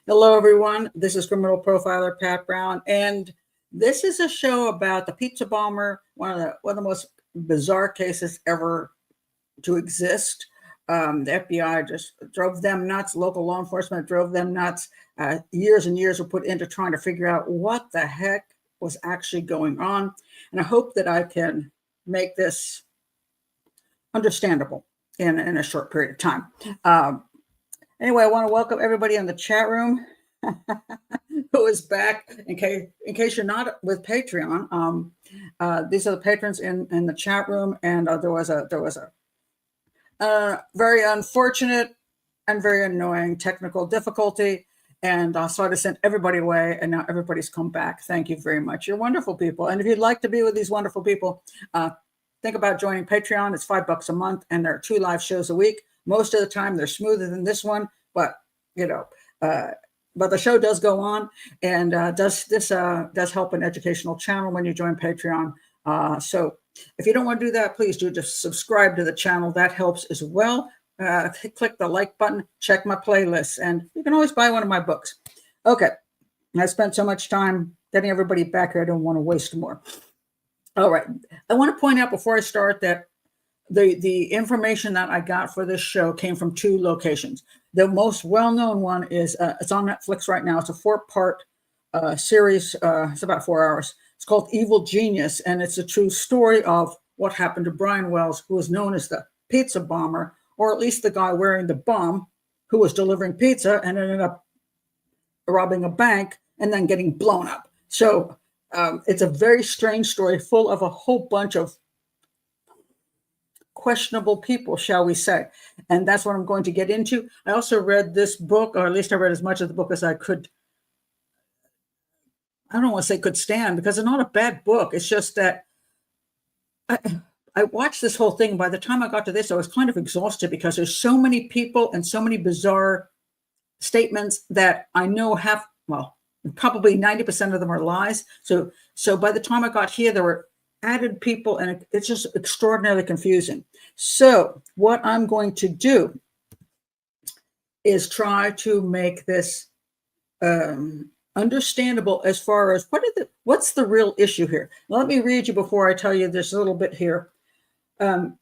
Hello, everyone. This is criminal profiler Pat Brown, and this is a show about the pizza bomber, one of the most bizarre cases ever to exist. The FBI just drove them nuts. Local law enforcement drove them nuts. Years and years were put into trying to figure out what the heck was actually going on, and I hope that I can make this understandable in a short period of time. Anyway, I want to welcome everybody in the chat room who is back. In case you're not with Patreon, these are the patrons in the chat room, and there was a very unfortunate and very annoying technical difficulty, and so I just sent everybody away, and now everybody's come back. Thank you very much. You're wonderful people, and if you'd like to be with these wonderful people, think about joining Patreon. It's $5 a month, and there are 2 live shows a week. Most of the time, they're smoother than this one, but but the show does go on, and does help an educational channel when you join Patreon. So if you don't want to do that, please do just subscribe to the channel. That helps as well. Click the like button, check my playlist, and you can always buy one of my books. Okay, I spent so much time getting everybody back here. I don't want to waste more. All right, I want to point out before I start that the information that I got for this show came from 2 locations. The most well-known one is it's on Netflix right now. It's a 4-part series. It's about 4 hours. It's called Evil Genius, and it's a true story of what happened to Brian Wells, who was known as the pizza bomber, or at least the guy wearing the bomb who was delivering pizza and ended up robbing a bank and then getting blown up. So it's a very strange story full of a whole bunch of questionable people, shall we say. And that's what I'm going to get into. I also read this book, or at least I read as much of the book as I could. I don't want to say could stand, because it's not a bad book. It's just that I watched this whole thing. By the time I got to this, I was kind of exhausted because there's so many people and so many bizarre statements that I know probably 90% of them are lies. So by the time I got here, there were added people, and it's just extraordinarily confusing. So what I'm going to do is try to make this understandable as far as what's the real issue here. Let me read you before I tell you this a little bit here, in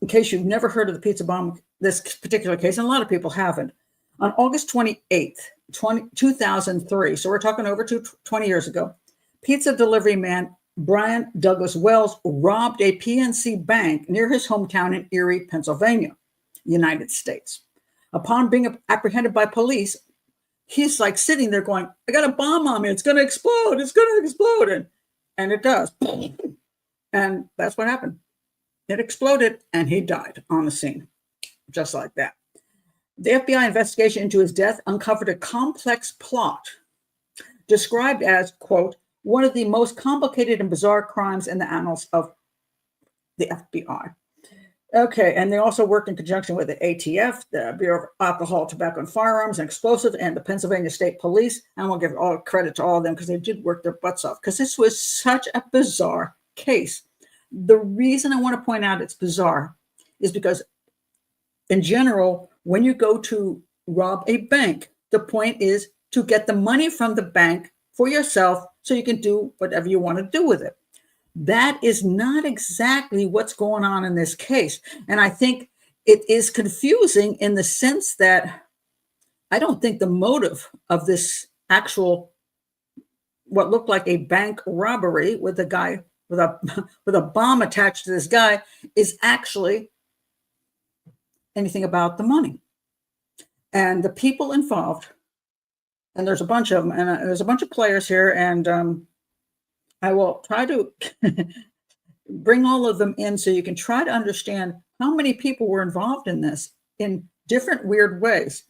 case you've never heard of the pizza bomb, this particular case, and a lot of people haven't. On August 28th, 2003, so we're talking over 20 years ago, pizza delivery man Brian Douglas Wells robbed a PNC bank near his hometown in Erie, Pennsylvania, United States. Upon being apprehended by police, he's like sitting there going, I got a bomb on me. It's going to explode. It's going to explode. And it does. And that's what happened. It exploded, and he died on the scene, just like that. The FBI investigation into his death uncovered a complex plot described as, quote, one of the most complicated and bizarre crimes in the annals of the FBI. Okay, and they also worked in conjunction with the ATF, the Bureau of Alcohol, Tobacco, and Firearms and Explosives, and the Pennsylvania State Police. And I won't give all credit to all of them because they did work their butts off, because this was such a bizarre case. The reason I want to point out it's bizarre is because, in general, when you go to rob a bank, the point is to get the money from the bank for yourself so you can do whatever you want to do with it. That is not exactly what's going on in this case. And I think it is confusing in the sense that I don't think the motive of this actual, what looked like a bank robbery with a guy with a bomb attached to this guy, is actually anything about the money. And the people involved, and there's a bunch of them, and there's a bunch of players here, and I will try to bring all of them in so you can try to understand how many people were involved in this in different weird ways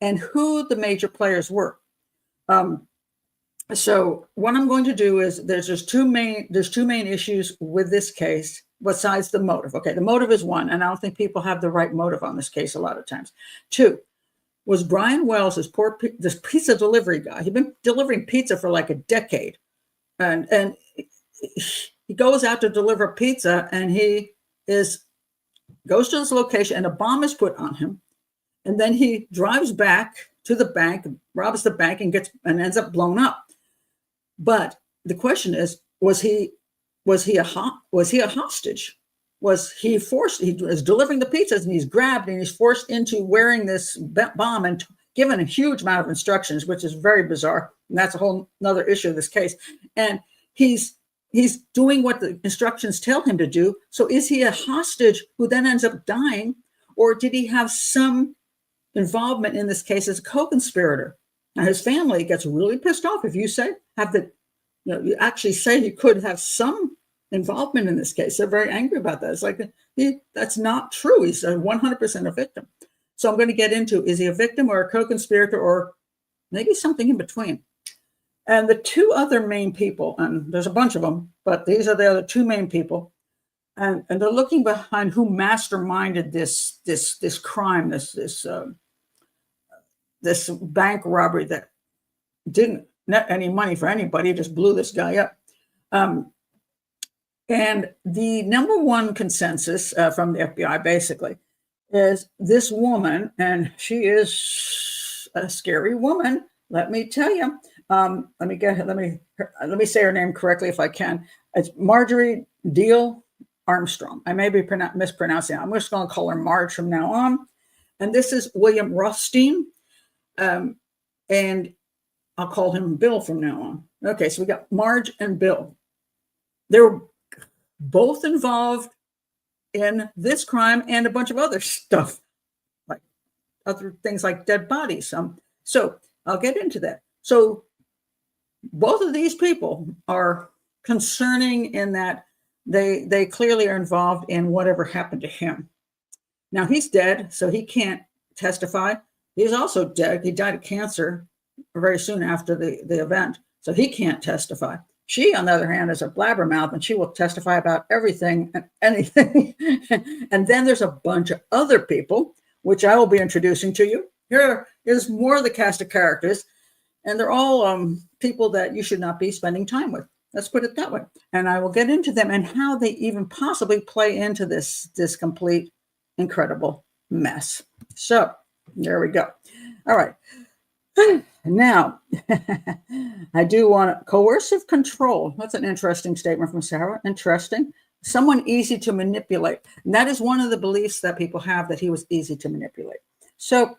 and who the major players were. So what I'm going to do is there's two main issues with this case besides the motive. Okay, the motive is one, and I don't think people have the right motive on this case a lot of times. 2, was Brian Wells, this pizza delivery guy. He'd been delivering pizza for like a decade, and he goes out to deliver pizza, and he goes to this location, and a bomb is put on him, and then he drives back to the bank, robs the bank, and ends up blown up. But the question is, was he a hostage? Was he forced? He was delivering the pizzas, and he's grabbed and he's forced into wearing this bomb and given a huge amount of instructions, which is very bizarre. And that's a whole another issue of this case. And he's doing what the instructions tell him to do. So is he a hostage who then ends up dying, or did he have some involvement in this case as a co-conspirator? Now his family gets really pissed off if you you actually say he could have some involvement in this case. They're very angry about that. It's like, that's not true. He's 100% a victim. So I'm going to get into, is he a victim or a co-conspirator or maybe something in between? And the two other main people, and there's a bunch of them, but these are the other two main people. And they're looking behind who masterminded this crime, this bank robbery that didn't net any money for anybody, just blew this guy up. And the number one consensus from the FBI basically is this woman, and she is a scary woman, let me tell you. Let me say her name correctly if I can. It's Marjorie Deal Armstrong. I may be mispronouncing it. I'm just going to call her Marge from now on. And this is William Rothstein. And I'll call him Bill from now on. Okay, so we got Marge and Bill. They're both involved in this crime and a bunch of other stuff, like other things like dead bodies. So I'll get into that. So both of these people are concerning in that they clearly are involved in whatever happened to him. Now he's dead, so he can't testify. He's also dead. He died of cancer very soon after the event, so he can't testify. She, on the other hand, is a blabbermouth, and she will testify about everything and anything. And then there's a bunch of other people, which I will be introducing to you. Here is more of the cast of characters, and they're all people that you should not be spending time with. Let's put it that way. And I will get into them and how they even possibly play into this complete, incredible mess. So there we go. All right. Now, I do want coercive control. That's an interesting statement from Sarah. Interesting. Someone easy to manipulate. And that is one of the beliefs that people have, that he was easy to manipulate. So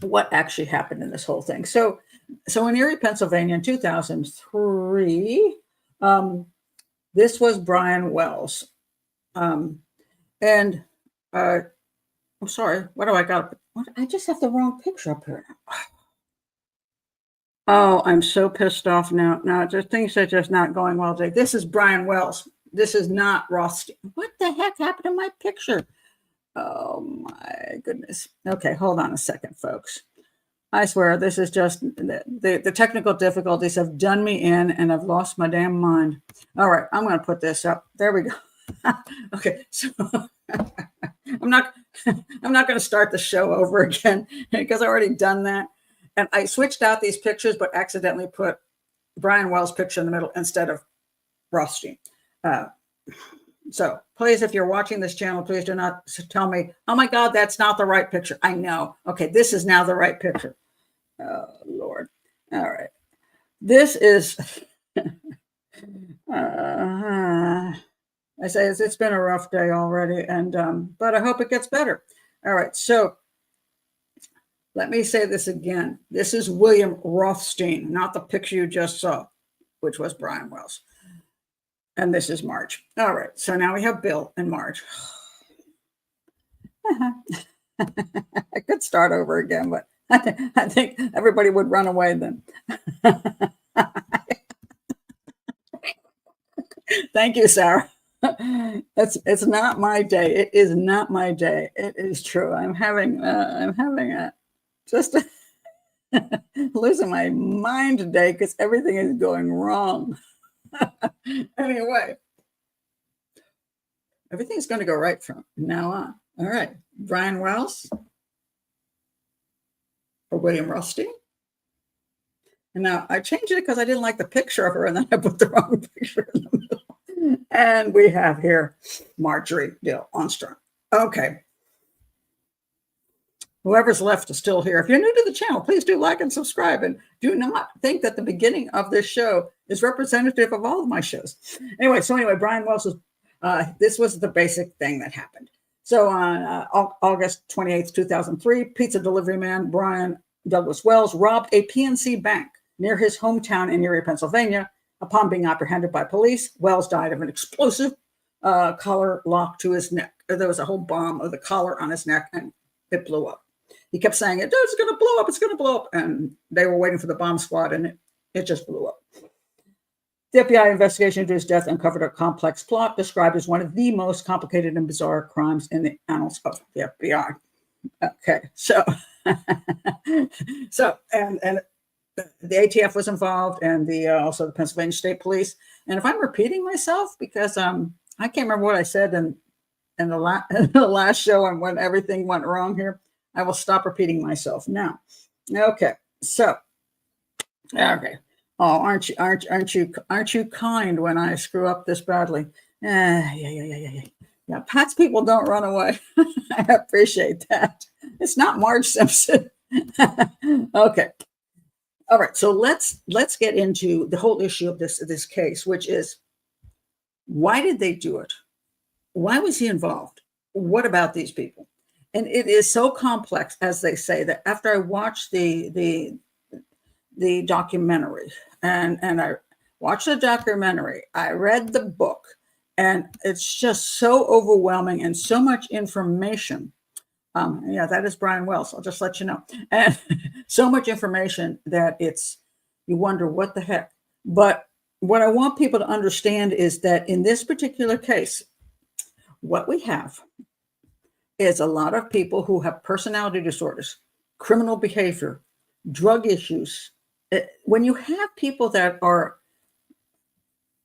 what actually happened in this whole thing? So in Erie, Pennsylvania in 2003, this was Brian Wells. I'm sorry, what do I got? I just have the wrong picture up here now. Oh, I'm so pissed off now. Now, just things are just not going well today. This is Brian Wells. This is not Rothstein. What the heck happened to my picture? Oh, my goodness. Okay, hold on a second, folks. I swear, this is just, the technical difficulties have done me in, and I've lost my damn mind. All right, I'm going to put this up. There we go. Okay, so I'm not going to start the show over again because I've already done that. And I switched out these pictures, but accidentally put Brian Wells' picture in the middle instead of Rothstein. So please, if you're watching this channel, please do not tell me, oh my God, that's not the right picture. I know. Okay, this is now the right picture. Oh, Lord. All right. This is, I say it's been a rough day already, and but I hope it gets better. All right, so let me say this again. This is William Rothstein, not the picture you just saw, which was Brian Wells. And this is Marge. All right, so now we have Bill and Marge. I could start over again, but I think everybody would run away then. Thank you, Sarah. It's not my day. It is not my day. It is true. I'm having just losing my mind today because everything is going wrong. Anyway, everything's going to go right from now on. All right, Brian Wells or William Rothstein. And now I changed it because I didn't like the picture of her, and then I put the wrong picture in the middle. And we have here Marjorie Deal Armstrong. Okay. Whoever's left is still here. If you're new to the channel, please do like and subscribe. And do not think that the beginning of this show is representative of all of my shows. Anyway, Brian Wells was, this was the basic thing that happened. So on August 28th, 2003, pizza delivery man Brian Douglas Wells robbed a PNC bank near his hometown in Erie, Pennsylvania. Upon being apprehended by police, Wells died of an explosive collar lock to his neck. There was a whole bomb of the collar on his neck, and it blew up. He kept saying, it's going to blow up, it's going to blow up. And they were waiting for the bomb squad, and it just blew up. The FBI investigation into his death uncovered a complex plot described as one of the most complicated and bizarre crimes in the annals of the FBI. Okay, so, and the ATF was involved, and also the Pennsylvania State Police. And if I'm repeating myself, because I can't remember what I said in the last show and when everything went wrong here, I will stop repeating myself now. Okay, so okay. Oh, aren't you kind when I screw up this badly? Yeah. Pat's people don't run away. I appreciate that. It's not Marge Simpson. Okay. All right. So let's get into the whole issue of this case, which is, why did they do it? Why was he involved? What about these people? And it is so complex, as they say, that after I watched the documentary and I watched the documentary, I read the book, and it's just so overwhelming and so much information. Yeah, that is Brian Wells. I'll just let you know. And so much information that you wonder what the heck. But what I want people to understand is that in this particular case, what we have is a lot of people who have personality disorders, criminal behavior, drug issues. When you have people that are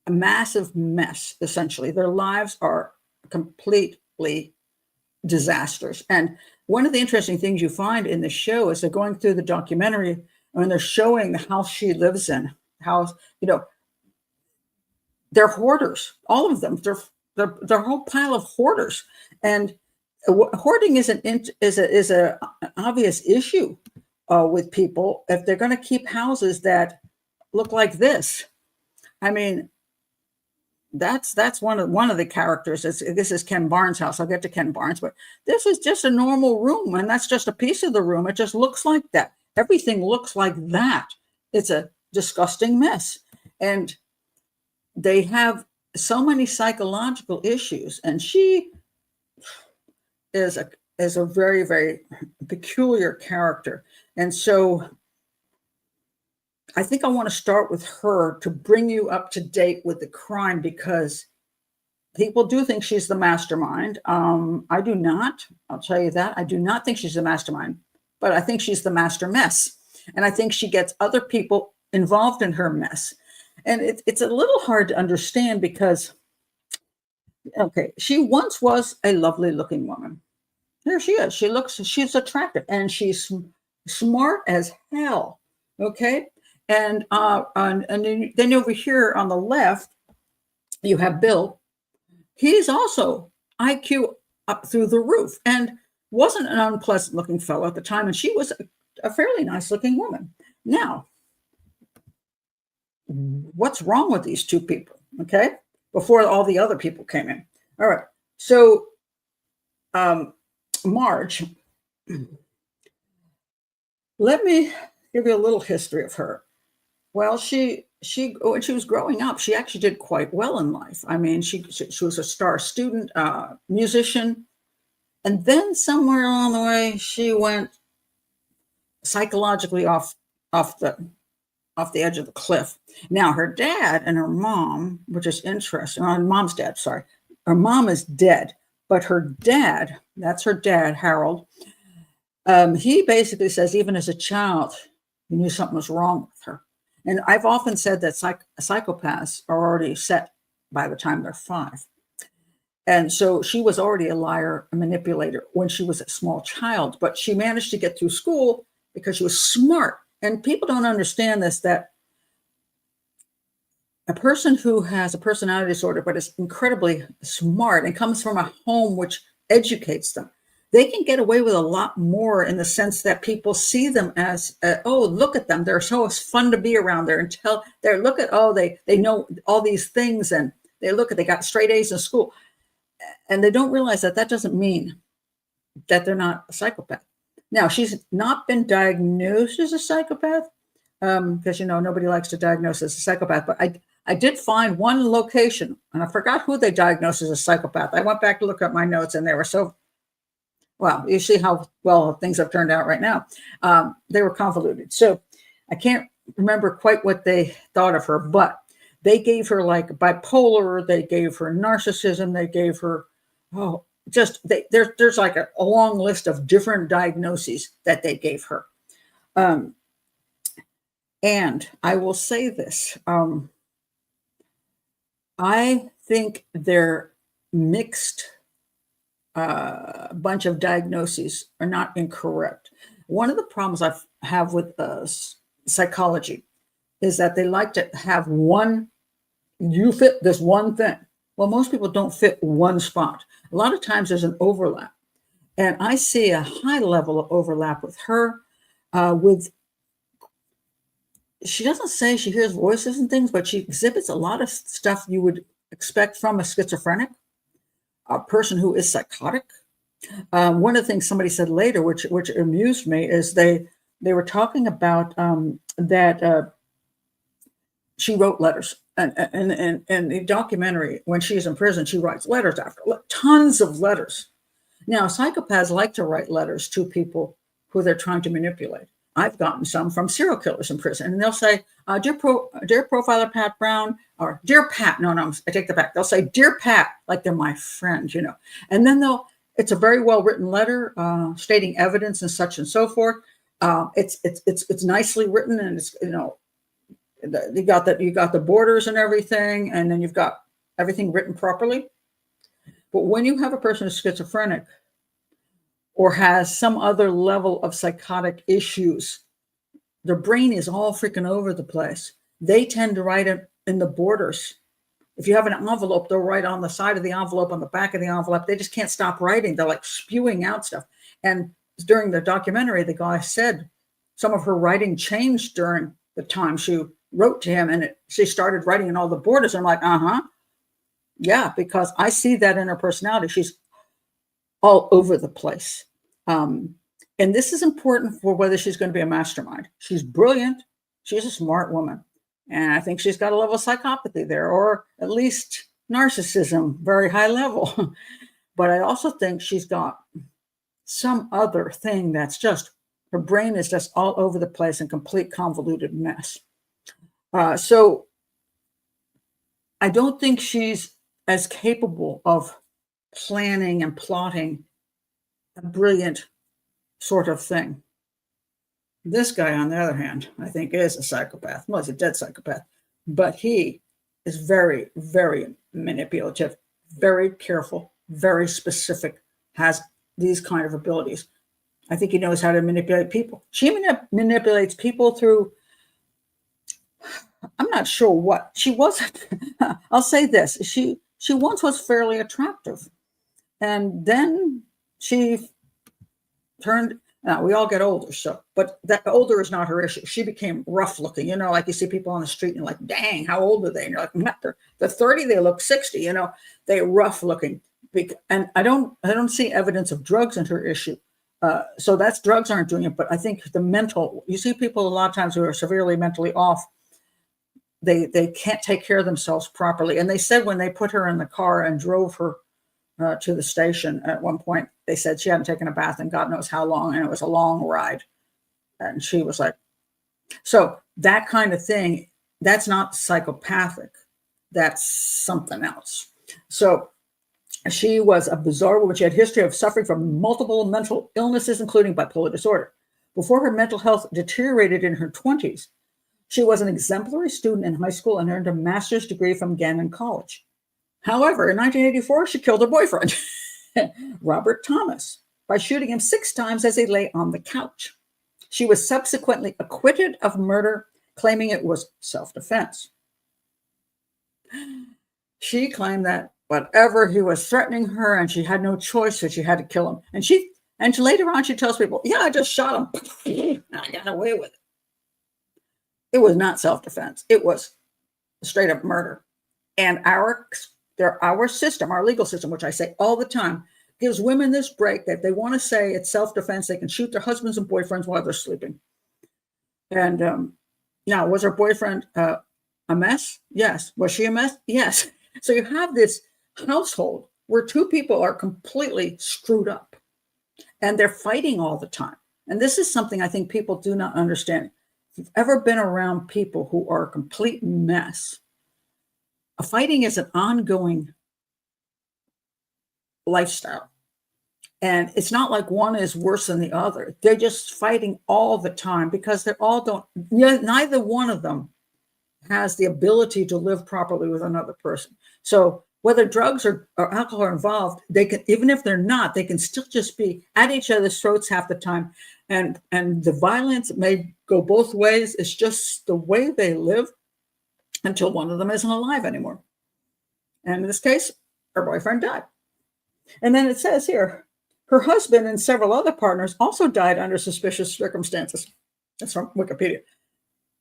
a massive mess, essentially, their lives are completely disasters. And one of the interesting things you find in the show is they're going through the documentary and they're showing the house she lives in, how, they're hoarders, all of them. They're a whole pile of hoarders. And hoarding is an obvious issue with people if they're going to keep houses that look like this. I mean, that's one of the characters. This is Ken Barnes' house. I'll get to Ken Barnes, but this is just a normal room, and that's just a piece of the room. It just looks like that. Everything looks like that. It's a disgusting mess, and they have so many psychological issues. And she is a very, very peculiar character, and so I think I want to start with her to bring you up to date with the crime, because people do think she's the mastermind. I do not. I'll tell you that. I do not think she's the mastermind, but I think she's the master mess. And I think she gets other people involved in her mess. And it's a little hard to understand because, okay, she once was a lovely looking woman. There she is. She's attractive, and she's smart as hell. Okay. And then over here on the left, you have Bill. He's also IQ up through the roof and wasn't an unpleasant looking fellow at the time. And she was a fairly nice looking woman. Now, what's wrong with these two people? Okay. Before all the other people came in. All right. So, Marge, let me give you a little history of her. Well, when she was growing up, she actually did quite well in life. I mean, she was a star student, musician, and then somewhere along the way, she went psychologically off the edge of the cliff. Now, her dad and her mom, which is interesting. Mom's dad, sorry, her mom is dead, but her dad, that's her dad, Harold. He basically says, even as a child, he knew something was wrong with her. And I've often said that psychopaths are already set by the time they're 5. And so she was already a liar, a manipulator when she was a small child, but she managed to get through school because she was smart. And people don't understand this, that a person who has a personality disorder, but is incredibly smart and comes from a home which educates them, they can get away with a lot more in the sense that people see them as, oh, look at them. They're so fun to be around there until they look at, oh, they know all these things and they got straight A's in school. And they don't realize that that doesn't mean that they're not a psychopath. Now, she's not been diagnosed as a psychopath because, nobody likes to diagnose as a psychopath. But I did find one location, and I forgot who they diagnosed as a psychopath. I went back to look at my notes, and they were so, well, you see how well things have turned out right now. They were convoluted. So I can't remember quite what they thought of her, but they gave her like bipolar, they gave her narcissism, they gave her, there's like a long list of different diagnoses that they gave her. And I will say this, I think they're mixed bunch of diagnoses are not incorrect. One of the problems I have with psychology is that they like to have you fit this one thing. Well, most people don't fit one spot. A lot of times there's an overlap. And I see a high level of overlap with her, she doesn't say she hears voices and things, but she exhibits a lot of stuff you would expect from a schizophrenic, a person who is psychotic. One of the things somebody said later, which amused me, is they were talking about that she wrote letters. And the documentary, when she's in prison, she writes letters after tons of letters. Now, psychopaths like to write letters to people who they're trying to manipulate. I've gotten some from serial killers in prison, and they'll say, dear profiler Pat Brown, or dear Pat. No, I take that back. They'll say, dear Pat, like they're my friend, and then it's a very well written letter stating evidence and such and so forth. It's nicely written, and it's, you got the borders and everything, and then you've got everything written properly. But when you have a person who's schizophrenic or has some other level of psychotic issues, their brain is all freaking over the place. They tend to write it in the borders. If you have an envelope, they'll write on the side of the envelope, on the back of the envelope. They just can't stop writing. They're like spewing out stuff. And during the documentary, the guy said some of her writing changed during the time she wrote to him, and she started writing in all the borders. I'm like, yeah, because I see that in her personality. She's all over the place. And this is important for whether she's going to be a mastermind. She's brilliant. She's a smart woman. And I think she's got a level of psychopathy there, or at least narcissism, very high level. But I also think she's got some other thing that's just, her brain is just all over the place and complete convoluted mess. So I don't think she's as capable of planning and plotting a brilliant sort of thing. This guy, on the other hand, I think is a psychopath. Well, he's a dead psychopath, but he is very, very manipulative, very careful, very specific, has these kind of abilities. I think he knows how to manipulate people. She manipulates people through, I'm not sure what. She wasn't, I'll say this, she once was fairly attractive. And then she turned, now we all get older, but that older is not her issue. She became rough looking, like you see people on the street and you're like, dang, how old are they? And you're like, they're 30, they look 60, they're rough looking. And I don't see evidence of drugs in her issue. So that's drugs aren't doing it, but I think the mental, you see people a lot of times who are severely mentally off, they can't take care of themselves properly. And they said when they put her in the car and drove her to the station at one point, they said she hadn't taken a bath in God knows how long, and it was a long ride. And she was like, so that kind of thing, that's not psychopathic. That's something else. So she was a bizarre woman. She had a history of suffering from multiple mental illnesses, including bipolar disorder. Before her mental health deteriorated in her 20s, she was an exemplary student in high school and earned a master's degree from Gannon College. However, in 1984, she killed her boyfriend, Robert Thomas, by shooting him 6 times as he lay on the couch. She was subsequently acquitted of murder, claiming it was self-defense. She claimed that whatever he was threatening her, and she had no choice, so she had to kill him. And she And later on, she tells people, yeah, I just shot him. I got away with it. It was not self-defense. It was straight up murder. And our system, our legal system, which I say all the time, gives women this break that they want to say it's self-defense. They can shoot their husbands and boyfriends while they're sleeping. And now, was her boyfriend a mess? Yes. Was she a mess? Yes. So you have this household where two people are completely screwed up and they're fighting all the time. And this is something I think people do not understand. If you've ever been around people who are a complete mess, fighting is an ongoing lifestyle. And it's not like one is worse than the other. They're just fighting all the time because neither one of them has the ability to live properly with another person. So whether drugs or alcohol are involved, they can, even if they're not, they can still just be at each other's throats half the time. And the violence may go both ways. It's just the way they live until one of them isn't alive anymore. And in this case, her boyfriend died. And then it says here, her husband and several other partners also died under suspicious circumstances. That's from Wikipedia.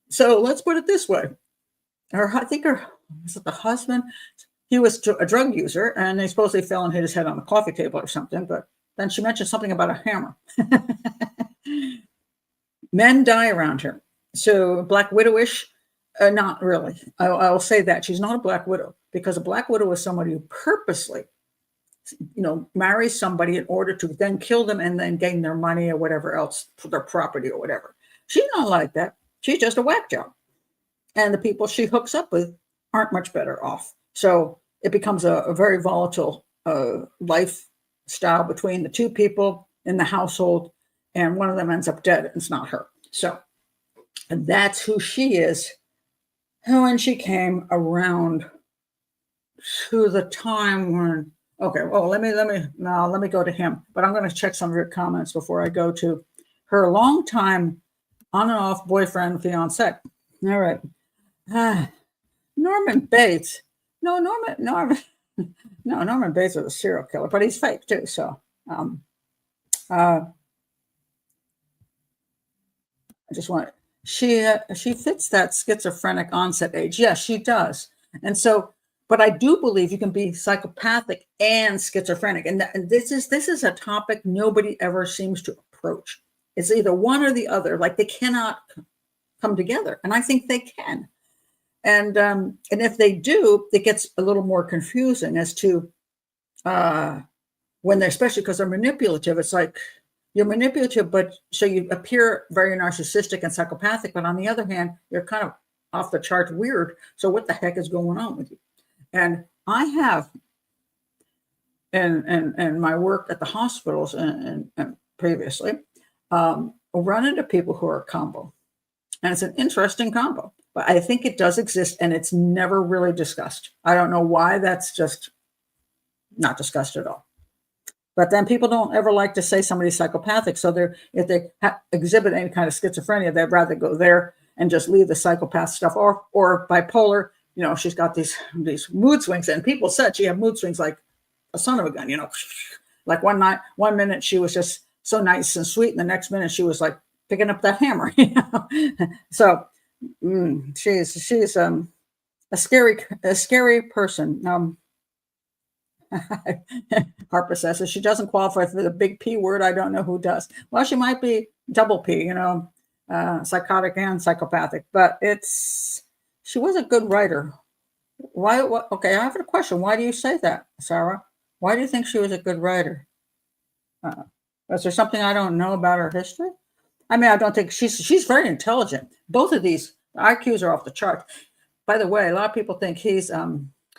So let's put it this way. Was it the husband? He was a drug user, and he supposedly fell and hit his head on the coffee table or something. But then she mentioned something about a hammer. Men die around her. So Black Widowish, not really. I will say that. She's not a Black Widow, because a Black Widow is somebody who purposely marries somebody in order to then kill them and then gain their money or whatever else, their property or whatever. She's not like that. She's just a whack job. And the people she hooks up with aren't much better off. So it becomes a very volatile lifestyle between the two people in the household, and one of them ends up dead, and it's not her. So, and that's who she is when she came around to the time when, okay, well, let me go to him, but I'm going to check some of your comments before I go to her longtime on and off boyfriend, fiance. All right. Norman Bates. No, Norman Bates was a serial killer, but he's fake too. So, I just want, she fits that schizophrenic onset age. Yes, she does. And so, but I do believe you can be psychopathic and schizophrenic. And this is a topic nobody ever seems to approach. It's either one or the other. Like they cannot come together. And I think they can. And if they do, it gets a little more confusing as to when they're, especially because they're manipulative. It's like you're manipulative, but so you appear very narcissistic and psychopathic. But on the other hand, you're kind of off the chart weird. So what the heck is going on with you? And I have, in my work at the hospitals and previously, run into people who are a combo. And it's an interesting combo. But I think it does exist, and it's never really discussed. I don't know why. That's just not discussed at all. But then people don't ever like to say somebody's psychopathic. So if they exhibit any kind of schizophrenia, they'd rather go there and just leave the psychopath stuff, or bipolar. She's got these mood swings, and people said she had mood swings like a son of a gun. Like one minute she was just so nice and sweet, and the next minute she was like picking up that hammer. So. She's a scary person. Harper says she doesn't qualify for the big P word. I don't know who does. Well, she might be double P, psychotic and psychopathic, but she was a good writer. Why? Okay, I have a question. Why do you say that, Sarah? Why do you think she was a good writer? Is there something I don't know about her history? I mean, I don't think she's very intelligent. Both of these IQs are off the chart. By the way, a lot of people think he's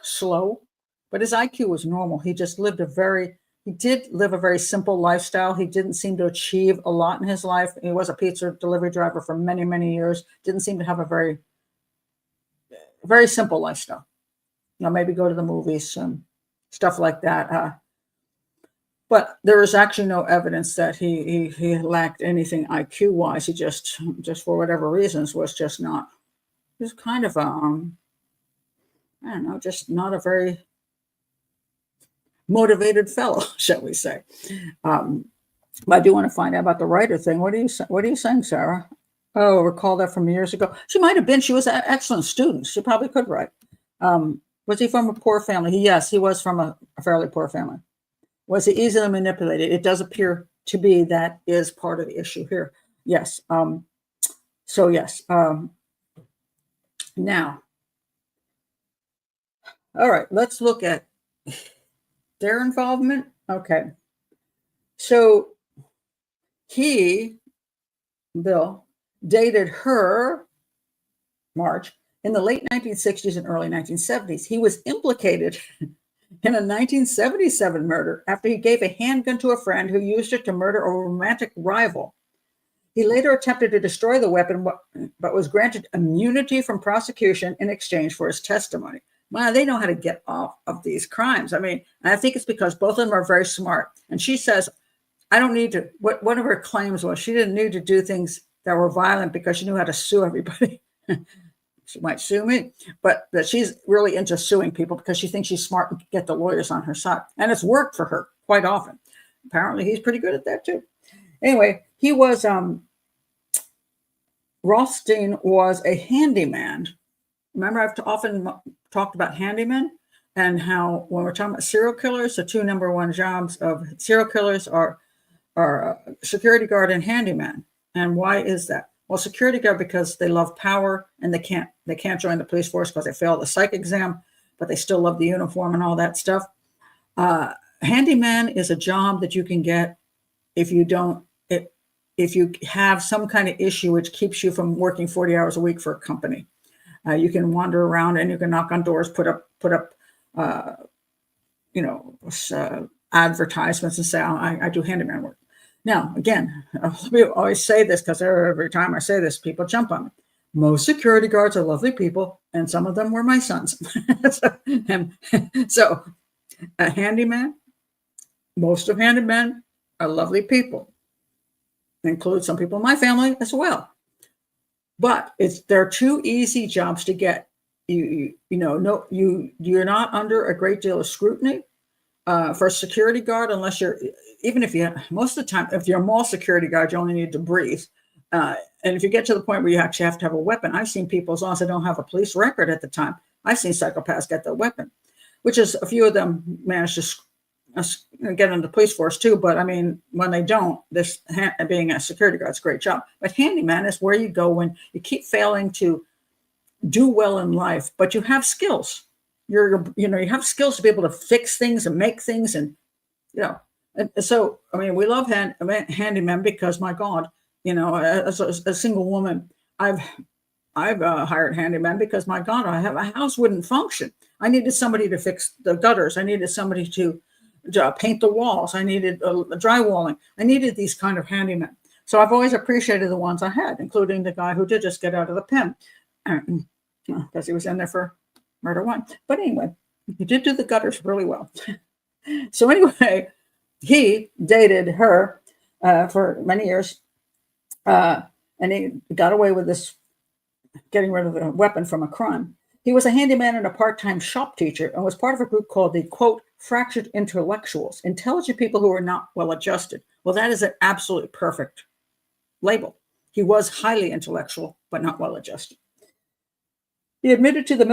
slow, but his IQ was normal. He just did live a very simple lifestyle. He didn't seem to achieve a lot in his life. He was a pizza delivery driver for many, many years. Didn't seem to have a very, very simple lifestyle. Maybe go to the movies and stuff like that. But there is actually no evidence that he lacked anything IQ wise. He just for whatever reasons was just not. He was kind of I don't know, just not a very motivated fellow, shall we say? But I do want to find out about the writer thing. What are you saying, Sarah? Oh, recall that from years ago. She might have been. She was an excellent student. She probably could write. Was he from a poor family? Yes, he was from a fairly poor family. Was he easily manipulated? It does appear to be that is part of the issue here. Yes. So yes. Now, all right. Let's look at their involvement. Okay. So Bill, dated her, Marge, in the late 1960s and early 1970s. He was implicated in a 1977 murder after he gave a handgun to a friend who used it to murder a romantic rival. He later attempted to destroy the weapon, but was granted immunity from prosecution in exchange for his testimony. Wow, they know how to get off of these crimes. I mean, I think it's because both of them are very smart. And she says, I don't need to, one of her claims was she didn't need to do things that were violent because she knew how to sue everybody. She might sue me, but that she's really into suing people because she thinks she's smart and can get the lawyers on her side. And it's worked for her quite often. Apparently, he's pretty good at that too. Anyway, he was, Rothstein was a handyman. Remember, I've often talked about handymen and how when we're talking about serial killers, the two number one jobs of serial killers are security guard and handyman. And why is that? Well, security guard because they love power and they can't join the police force because they failed the psych exam, but they still love the uniform and all that stuff. Handyman is a job that you can get if you have some kind of issue which keeps you from working 40 hours a week for a company. You can wander around and you can knock on doors, put up advertisements and say, I do handyman work. Now, again, we always say this because every time I say this, people jump on me. Most security guards are lovely people, and some of them were my sons. So a handyman, most of handymen are lovely people. Include some people in my family as well. But they're two easy jobs to get. You're not under a great deal of scrutiny for a security guard, unless most of the time, if you're a mall security guard, you only need to breathe. And if you get to the point where you actually have to have a weapon, I've seen people, as long as they don't have a police record at the time, I've seen psychopaths get the weapon, which is a few of them manage to get into the police force too. But I mean, when they don't, being a security guard is a great job. But handyman is where you go when you keep failing to do well in life, but you have skills. You have skills to be able to fix things and make things, and And so, I mean, we love handymen because, my God, as a single woman, I've hired handymen because, my God, a house wouldn't function. I needed somebody to fix the gutters. I needed somebody to paint the walls. I needed drywalling. I needed these kind of handymen. So I've always appreciated the ones I had, including the guy who did just get out of the pen because he was in there for murder one. But anyway, he did do the gutters really well. So anyway, he dated her for many years, and he got away with this, getting rid of the weapon from a crime. He was a handyman and a part-time shop teacher and was part of a group called the, quote, fractured intellectuals, intelligent people who are not well-adjusted. Well, that is an absolutely perfect label. He was highly intellectual, but not well-adjusted. He was admitted to the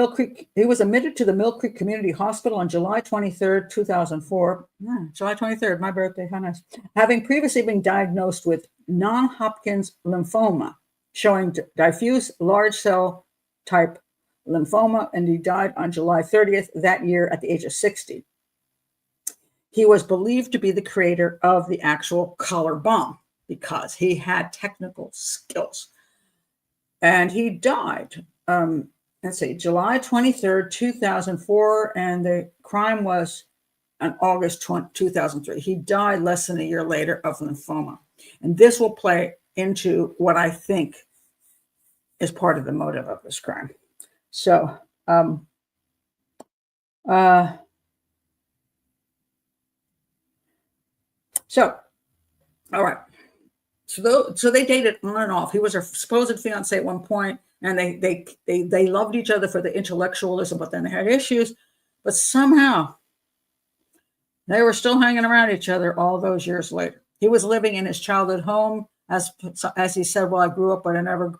Mill Creek Community Hospital on July 23rd, 2004. July 23rd, my birthday, how nice. Having previously been diagnosed with non-Hodgkin's lymphoma, showing diffuse large cell type lymphoma, and he died on July 30th that year at the age of 60. He was believed to be the creator of the actual color bomb because he had technical skills. And he died, July 23rd, 2004, and the crime was on August 2003. He died less than a year later of lymphoma. And this will play into what I think is part of the motive of this crime. So, all right. So they dated on and off. He was her supposed fiance at one point, and they loved each other for the intellectualism, but then they had issues. But somehow they were still hanging around each other all those years later. He was living in his childhood home. As he said, well, I grew up, but I never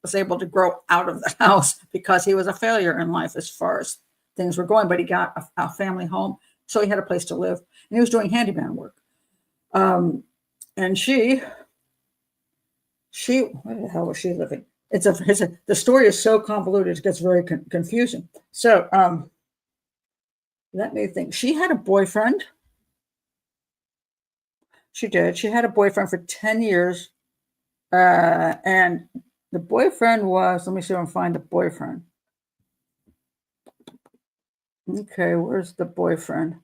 was able to grow out of the house because he was a failure in life as far as things were going, but he got a family home. So he had a place to live, and he was doing handyman work. And she, where the hell was she living? The story is so convoluted, it gets very confusing. So let me think. She had a boyfriend. She did. She had a boyfriend for 10 years. And the boyfriend was, let me see if I can find the boyfriend. Okay, where's the boyfriend?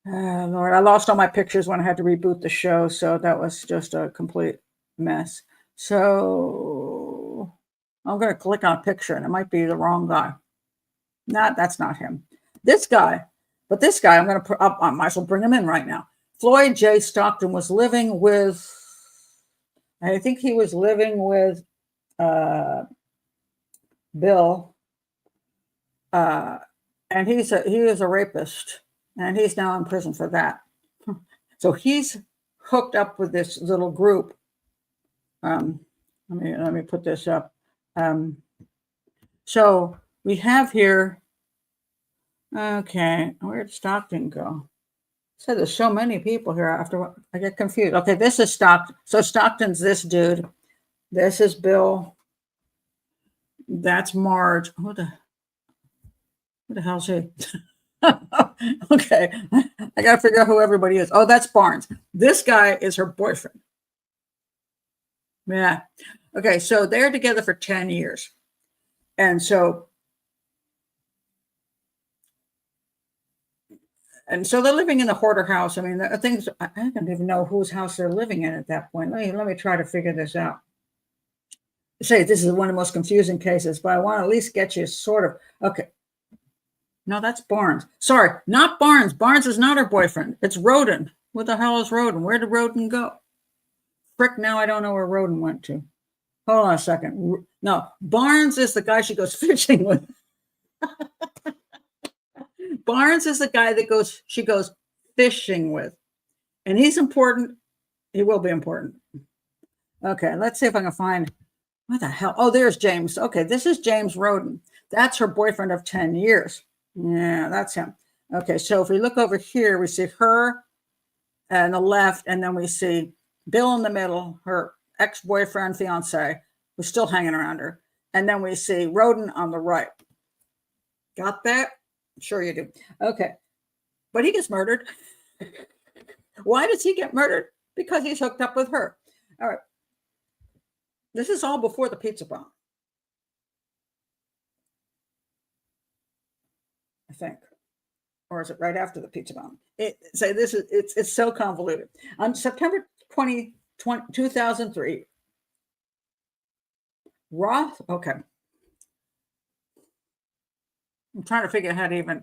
Lord, I lost all my pictures when I had to reboot the show, so that was just a complete mess. So I'm going to click on a picture, and it might be the wrong guy. That's not him. This guy, but this guy, I'm going to put up. I might as well bring him in right now. Floyd J. Stockton was living with, I think he was living with Bill, and he is a rapist. And he's now in prison for that. So he's hooked up with this little group. Let me put this up. So we have here. Okay, where did Stockton go? So there's so many people here. After I get confused. Okay, this is Stockton. So Stockton's this dude. This is Bill. That's Marge. Who the hell's he? Okay, I got to figure out who everybody is. Oh, that's Barnes. This guy is her boyfriend. Yeah. Okay, so they're together for 10 years. And so they're living in the hoarder house. I mean, things, I don't even know whose house they're living in at that point. Let me try to figure this out. Say this is one of the most confusing cases, but I want to at least get you sort of, okay. No, that's Barnes. Sorry, not Barnes. Barnes is not her boyfriend. It's Roden. What the hell is Roden? Where did Roden go? Frick, now I don't know where Roden went to. Hold on a second. No, Barnes is the guy she goes fishing with. Barnes is the guy that she goes fishing with. And he's important. He will be important. Okay, let's see if I can find, what the hell? Oh, there's James. Okay, this is James Roden. That's her boyfriend of 10 years. Yeah, that's him. Okay, so if we look over here, we see her on the left, and then we see Bill in the middle, her ex-boyfriend, fiance, who's still hanging around her. And then we see Roden on the right. Got that? Sure you do. Okay, but he gets murdered. Why does he get murdered? Because he's hooked up with her. All right. This is all before the pizza bomb, I think. Or is it right after the pizza bomb? It's so convoluted. On September 2003, Roth, okay. I'm trying to figure out how to even,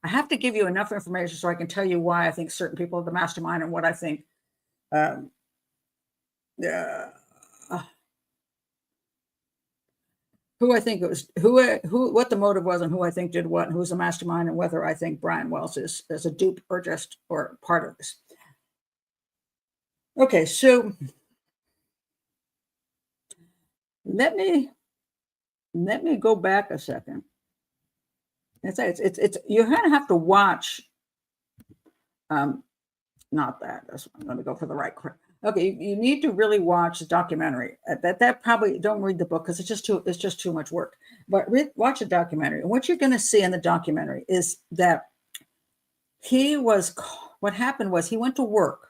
I have to give you enough information so I can tell you why I think certain people are the mastermind and what I think. Who I think it was, what the motive was, and who I think did what, and who's the mastermind, and whether I think Brian Wells is a dupe or part of this. Okay, so let me go back a second. It's you kind of have to watch. Not that. Let me go for the right. Okay, you need to really watch the documentary. That probably don't read the book because it's just too much work. But watch the documentary, and what you're going to see in the documentary is that what happened was he went to work,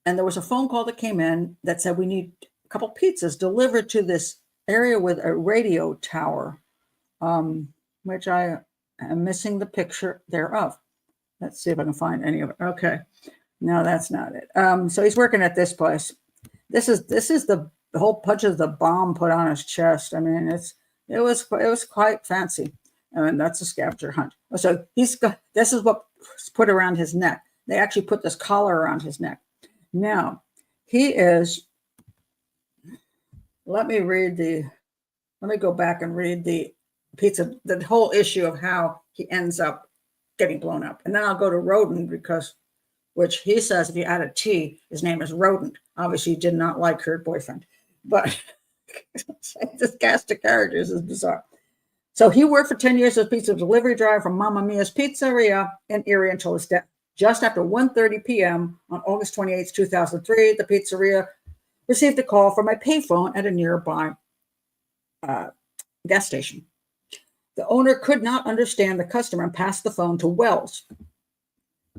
and there was a phone call that came in that said we need a couple pizzas delivered to this area with a radio tower, which I am missing the picture thereof. Let's see if I can find any of it. Okay. No, that's not it. So he's working at this place. This is the whole punch of the bomb put on his chest. I mean, it was quite fancy. And that's a scavenger hunt. So this is what's put around his neck. They actually put this collar around his neck. Now he is. Let me go back and read the whole issue of how he ends up getting blown up, and then I'll go to Roden because which he says if you add a T, his name is Rodent. Obviously, he did not like her boyfriend. But this cast of characters is bizarre. So he worked for 10 years as a pizza delivery driver from Mamma Mia's Pizzeria in Erie until his death. Just after 1:30 p.m. on August 28, 2003, the pizzeria received a call from a payphone at a nearby gas station. The owner could not understand the customer and passed the phone to Wells,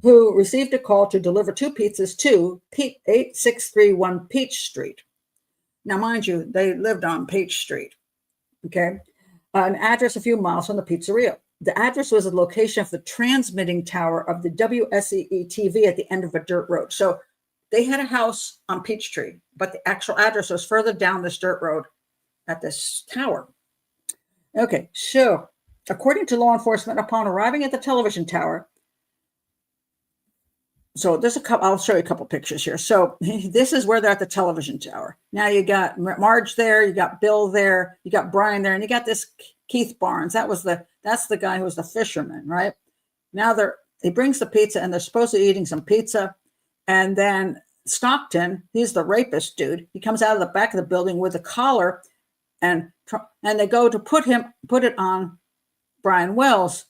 who received a call to deliver 2 pizzas to 8631 Peach Street. Now, mind you, they lived on Peach Street, okay? An address a few miles from the pizzeria. The address was the location of the transmitting tower of the WSEE TV at the end of a dirt road. So they had a house on Peachtree, but the actual address was further down this dirt road at this tower. Okay, so according to law enforcement, upon arriving at the television tower, so there's a couple, I'll show you a couple pictures here. So this is where they're at the television tower. Now you got Marge there, you got Bill there, you got Brian there, and you got this Keith Barnes. That's the guy who was the fisherman, right? Now he brings the pizza and they're supposed to be eating some pizza. And then Stockton, he's the rapist dude. He comes out of the back of the building with a collar and they go to put it on Brian Wells.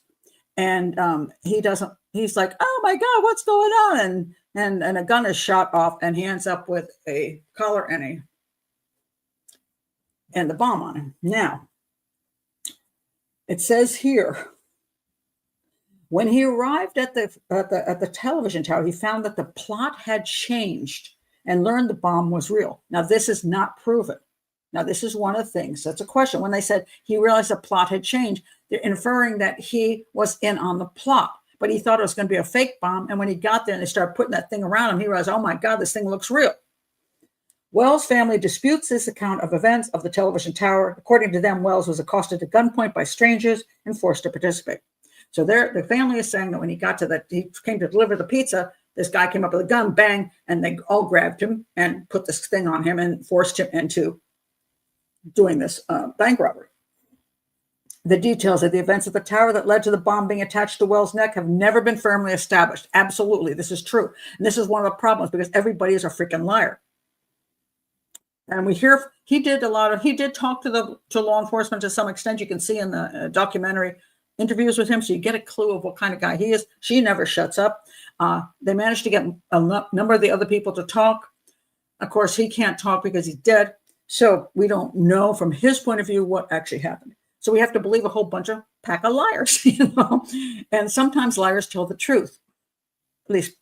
And he's like, oh my God, what's going on? And a gun is shot off and he ends up with a collar and the bomb on him. Now, it says here, when he arrived at the television tower, he found that the plot had changed and learned the bomb was real. Now, this is not proven. Now, this is one of the things. That's a question. When they said he realized the plot had changed, they're inferring that he was in on the plot, but he thought it was going to be a fake bomb. And when he got there and they started putting that thing around him, he realized, oh my God, this thing looks real. Wells' family disputes this account of events of the television tower. According to them, Wells was accosted at gunpoint by strangers and forced to participate. So the family is saying that when he came to deliver the pizza, this guy came up with a gun, bang, and they all grabbed him and put this thing on him and forced him into doing this bank robbery. The details of the events at the tower that led to the bomb being attached to Wells' neck have never been firmly established. Absolutely, this is true. And this is one of the problems because everybody is a freaking liar. And we hear he did talk to law enforcement to some extent. You can see in the documentary interviews with him, so you get a clue of what kind of guy he is. She never shuts up. They managed to get a number of the other people to talk. Of course, he can't talk because he's dead. So we don't know from his point of view what actually happened. So we have to believe a whole bunch of pack of liars, And sometimes liars tell the truth, at least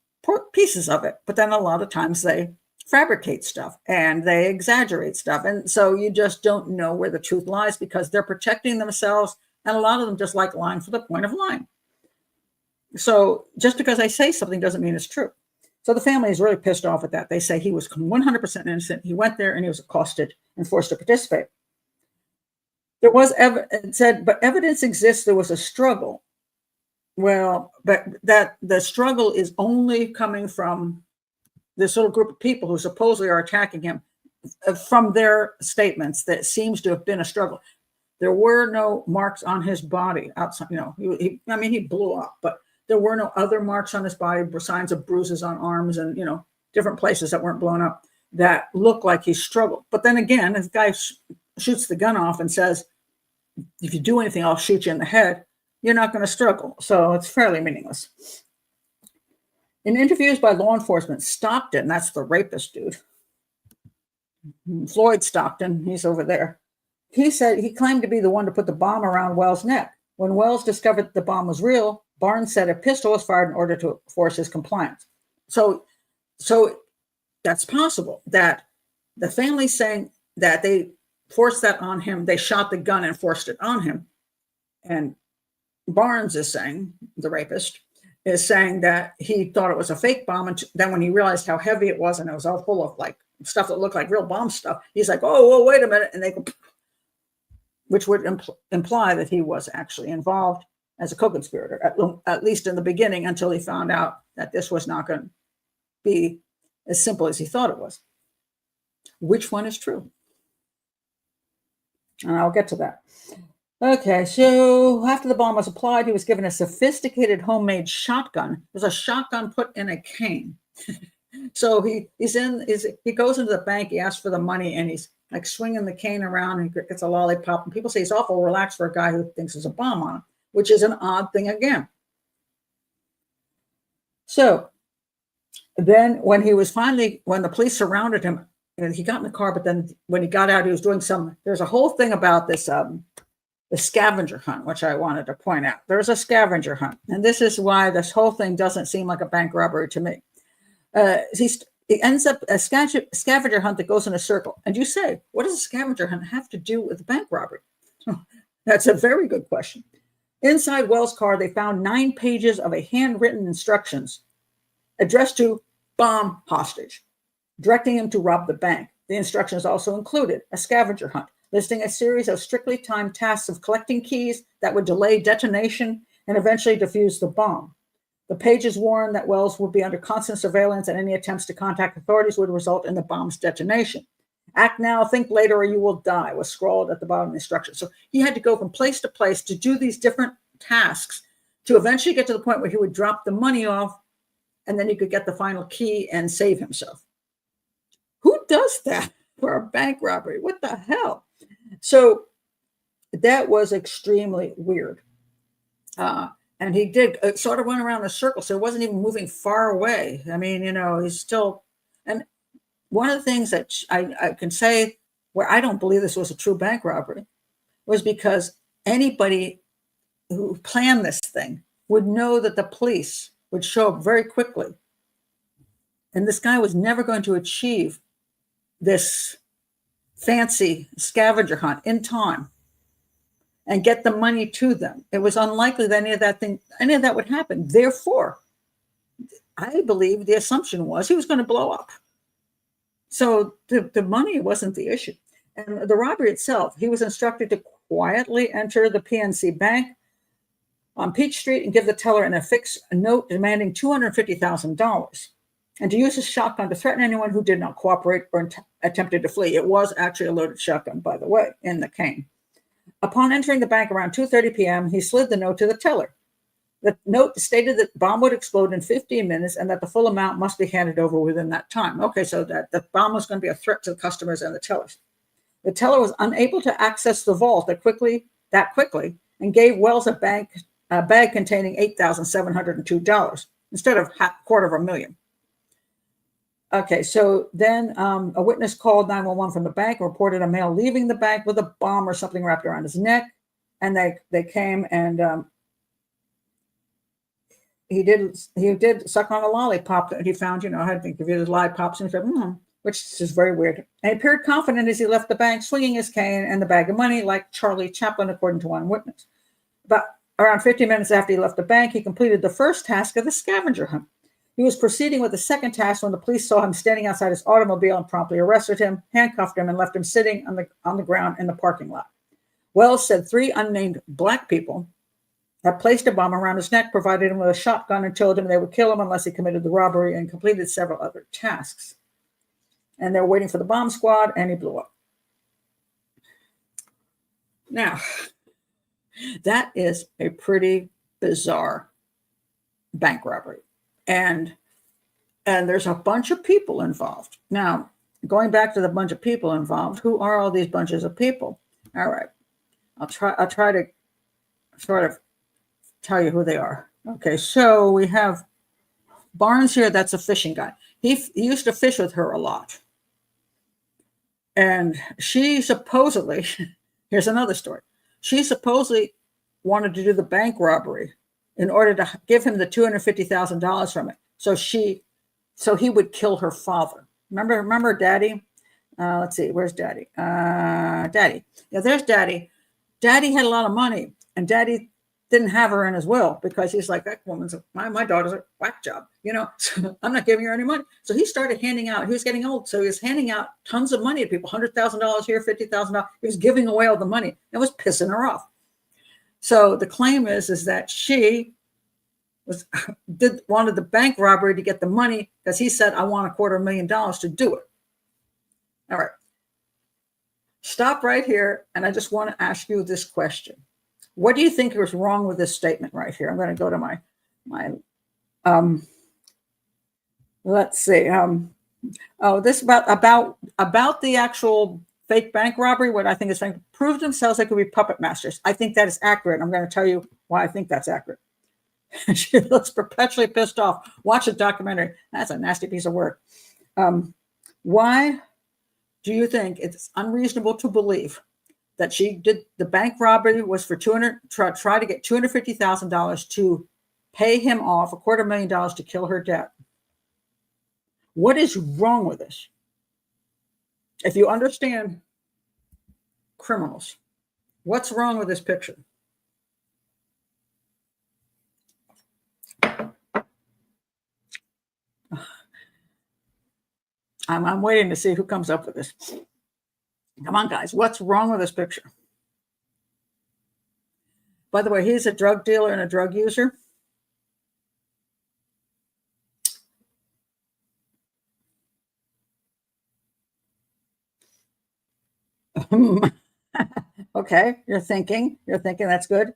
pieces of it. But then a lot of times they fabricate stuff and they exaggerate stuff. And so you just don't know where the truth lies because they're protecting themselves. And a lot of them just like lying for the point of lying. So just because I say something doesn't mean it's true. So the family is really pissed off at that. They say he was 100% innocent. He went there and he was accosted and forced to participate. There was but evidence exists there was a struggle. Well, but that the struggle is only coming from this little group of people who supposedly are attacking him. From their statements, that seems to have been a struggle. There were no marks on his body outside. He blew up, but there were no other marks on his body, signs of bruises on arms and, different places that weren't blown up that look like he struggled. But then again, this guy shoots the gun off and says, if you do anything, I'll shoot you in the head. You're not going to struggle. So it's fairly meaningless. In interviews by law enforcement, Stockton, that's the rapist dude, Floyd Stockton, he's over there. He said he claimed to be the one to put the bomb around Wells' neck. When Wells discovered the bomb was real, Barnes said a pistol was fired in order to force his compliance. So that's possible that the family's saying that they forced that on him. They shot the gun and forced it on him. And Barnes is saying, the rapist, is saying that he thought it was a fake bomb. And then when he realized how heavy it was and it was all full of like stuff that looked like real bomb stuff, he's like, oh, wait a minute. And they go, which would imply that he was actually involved as a co-conspirator, at least in the beginning, until he found out that this was not going to be as simple as he thought it was. Which one is true? And I'll get to that. Okay, so after the bomb was applied, he was given a sophisticated homemade shotgun. It was a shotgun put in a cane. So he goes into the bank, he asks for the money, and he's like swinging the cane around and gets a lollipop. And people say he's awful relaxed for a guy who thinks there's a bomb on him, which is an odd thing again. So then when the police surrounded him, and he got in the car, but then when he got out, he was doing there's a whole thing about this, the scavenger hunt, which I wanted to point out. There's a scavenger hunt. And this is why this whole thing doesn't seem like a bank robbery to me. It ends up a scavenger hunt that goes in a circle. And you say, what does a scavenger hunt have to do with bank robbery? That's a very good question. Inside Wells' car, they found 9 pages of a handwritten instructions addressed to bomb hostage, directing him to rob the bank. The instructions also included a scavenger hunt, listing a series of strictly timed tasks of collecting keys that would delay detonation and eventually defuse the bomb. The pages warned that Wells would be under constant surveillance and any attempts to contact authorities would result in the bomb's detonation. Act now, think later, or you will die, was scrawled at the bottom of the instructions. So he had to go from place to place to do these different tasks to eventually get to the point where he would drop the money off and then he could get the final key and save himself. Who does that for a bank robbery? What the hell? So that was extremely weird. And he did sort of went around the circle, so it wasn't even moving far away. I mean, he's still. And one of the things that I can say where I don't believe this was a true bank robbery was because anybody who planned this thing would know that the police would show up very quickly. And this guy was never going to achieve this fancy scavenger hunt in time and get the money to them. It was unlikely that any of that would happen. Therefore, I believe the assumption was he was going to blow up. So the money wasn't the issue. And the robbery itself, he was instructed to quietly enter the PNC Bank on Peach Street and give the teller an affixed note demanding $250,000, and to use his shotgun to threaten anyone who did not cooperate or attempted to flee. It was actually a loaded shotgun, by the way, in the cane. Upon entering the bank around 2:30 p.m., he slid the note to the teller. The note stated that the bomb would explode in 15 minutes and that the full amount must be handed over within that time. Okay, so that the bomb was going to be a threat to the customers and the tellers. The teller was unable to access the vault that quickly and gave Wells a bag containing $8,702 instead of $250,000. Okay, so then a witness called 911 from the bank and reported a male leaving the bank with a bomb or something wrapped around his neck. And they came and he did suck on a lollipop that he found, had been given lollipops, and he said, which is very weird. And he appeared confident as he left the bank, swinging his cane and the bag of money like Charlie Chaplin, according to one witness. About around 15 minutes after he left the bank, he completed the first task of the scavenger hunt. He was proceeding with the second task when the police saw him standing outside his automobile and promptly arrested him, handcuffed him, and left him sitting on the ground in the parking lot. Wells said 3 unnamed black people had placed a bomb around his neck, provided him with a shotgun, and told him they would kill him unless he committed the robbery, and completed several other tasks. And they were waiting for the bomb squad, and he blew up. Now, that is a pretty bizarre bank robbery. And there's a bunch of people involved. Now, going back to the bunch of people involved, who are all these bunches of people? All right. I'll try to sort of tell you who they are. Okay, so we have Barnes here. That's a fishing guy. He used to fish with her a lot. And she supposedly, here's another story. She supposedly wanted to do the bank robbery in order to give him the $250,000 from it. So he would kill her father. Remember Daddy? Let's see, where's Daddy? Daddy. Yeah, there's Daddy. Daddy had a lot of money, and Daddy didn't have her in his will because he's like, that woman's my daughter's a whack job, so I'm not giving her any money. So he started handing out, he was getting old, so he was handing out tons of money to people, $100,000 here, $50,000. He was giving away all the money. It was pissing her off. So the claim is that she wanted the bank robbery to get the money because he said, I want $250,000 to do it. All right. Stop right here. And I just want to ask you this question. What do you think is wrong with this statement right here? I'm going to go to my let's see. This about the actual fake bank robbery. What I think is fake, proved themselves they could be puppet masters. I think that is accurate. I'm going to tell you why I think that's accurate. She looks perpetually pissed off. Watch the documentary. That's a nasty piece of work. Why do you think it's unreasonable to believe that she did the bank robbery was for try to get $250,000 to pay him off $250,000 to kill her dad? What is wrong with this? If you understand criminals, what's wrong with this picture? I'm waiting to see who comes up with this. Come on, guys. What's wrong with this picture? By the way, he's a drug dealer and a drug user. Okay, you're thinking that's good.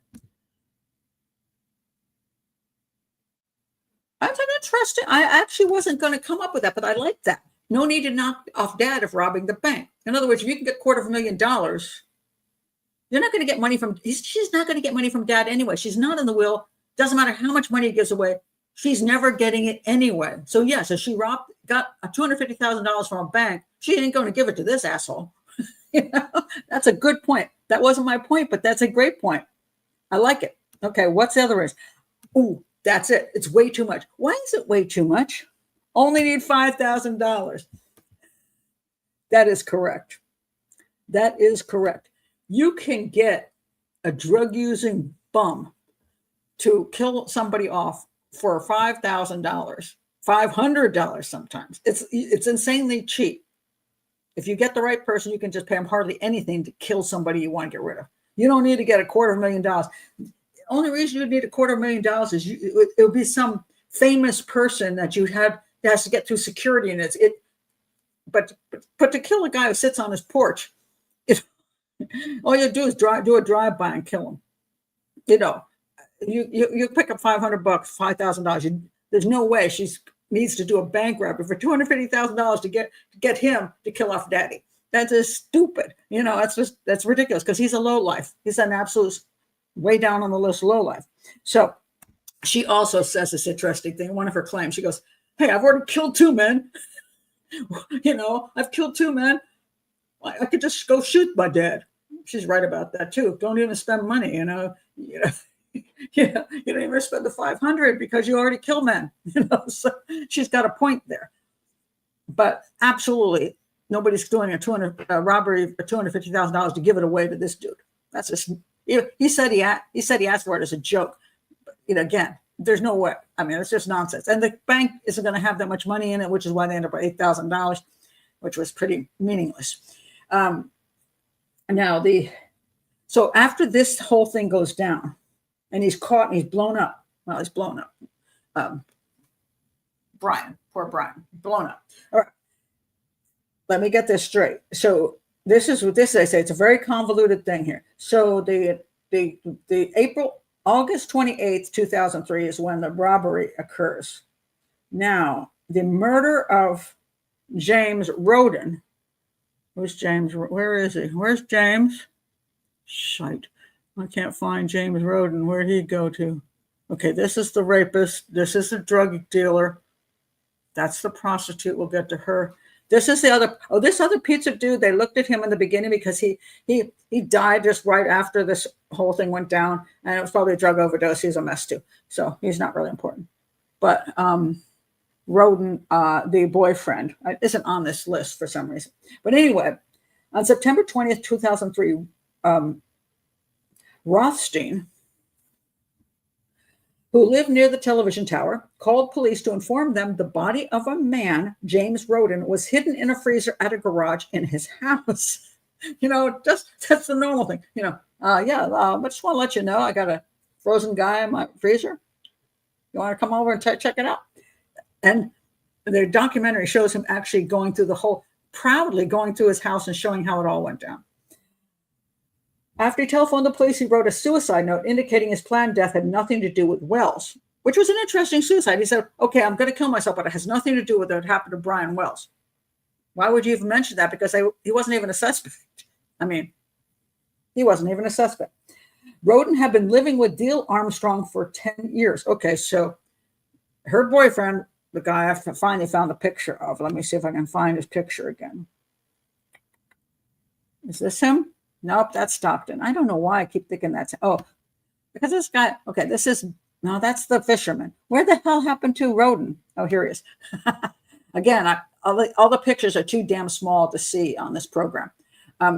That's interesting. I actually wasn't going to come up with that, but I like that. No need to knock off dad of robbing the bank. In other words, if you can get $250,000, you're not going to get money from, she's not going to get money from dad anyway. She's not in the will. Doesn't matter how much money he gives away. She's never getting it anyway. So yes, if she got $250,000 from a bank, she ain't going to give it to this asshole. You know, that's a good point. That wasn't my point, but that's a great point. I like it. Okay, what's the other risk? Ooh, that's it. It's way too much. Why is it way too much? Only need $5,000. That is correct. That is correct. You can get a drug-using bum to kill somebody off for $5,000, $500 sometimes. It's insanely cheap. If you get the right person, you can just pay them hardly anything to kill somebody you want to get rid of. You don't need to get $250,000. The only reason you need $250,000 is it would be some famous person that you have that has to get through security, and but to kill a guy who sits on his porch, all you do is do a drive-by and kill him. You know, you pick up $500, $5,000. There's no way she needs to do a bank robbery for $250,000 to get him to kill off daddy. That's just stupid. You know, that's ridiculous because he's a lowlife. He's an absolute way down on the list lowlife. So she also says this interesting thing. One of her claims, she goes, "Hey, I've already killed 2 men. You know, I've killed 2 men. I could just go shoot my dad." She's right about that too. Don't even spend money. You know, yeah, you don't even spend the $500 because you already kill men. You know, so she's got a point there. But absolutely, nobody's doing a robbery for $250,000 to give it away to this dude. That's just he said he asked for it as a joke. But, you know, again, there's no way. I mean, it's just nonsense. And the bank isn't going to have that much money in it, which is why they ended up with $8,000, which was pretty meaningless. So after this whole thing goes down, and he's caught and he's blown up. Well, he's blown up. Poor Brian, blown up. All right. Let me get this straight. So this is what this they say. It's a very convoluted thing here. So the August 28th, 2003 is when the robbery occurs. Now, the murder of James Roden. Where's James? Where is he? Where's James? Shite. I can't find James Roden. Where'd he go to? Okay, this is the rapist. This is the drug dealer. That's the prostitute. We'll get to her. This is the other. Oh, this other pizza dude. They looked at him in the beginning because he died just right after this whole thing went down, and it was probably a drug overdose. He's a mess too, so he's not really important. But Roden, the boyfriend, isn't on this list for some reason. But anyway, on September 20th, 2003. Rothstein, who lived near the television tower, called police to inform them the body of a man, James Roden, was hidden in a freezer at a garage in his house. You know, that's the normal thing. You know, I just want to let you know I got a frozen guy in my freezer. You want to come over and check it out? And the documentary shows him actually proudly going through his house and showing how it all went down. After he telephoned the police, he wrote a suicide note indicating his planned death had nothing to do with Wells, which was an interesting suicide. He said, okay, I'm going to kill myself, but it has nothing to do with what happened to Brian Wells. Why would you even mention that? Because he wasn't even a suspect. I mean, he wasn't even a suspect. Roden had been living with Dale Armstrong for 10 years. Okay, so her boyfriend, the guy I finally found a picture of. Let me see if I can find his picture again. Is this him? Nope, that's Stockton. I don't know why I keep thinking that's, because this guy, okay, no, that's the fisherman. Where the hell happened to Roden? Oh, here he is. Again, all the pictures are too damn small to see on this program.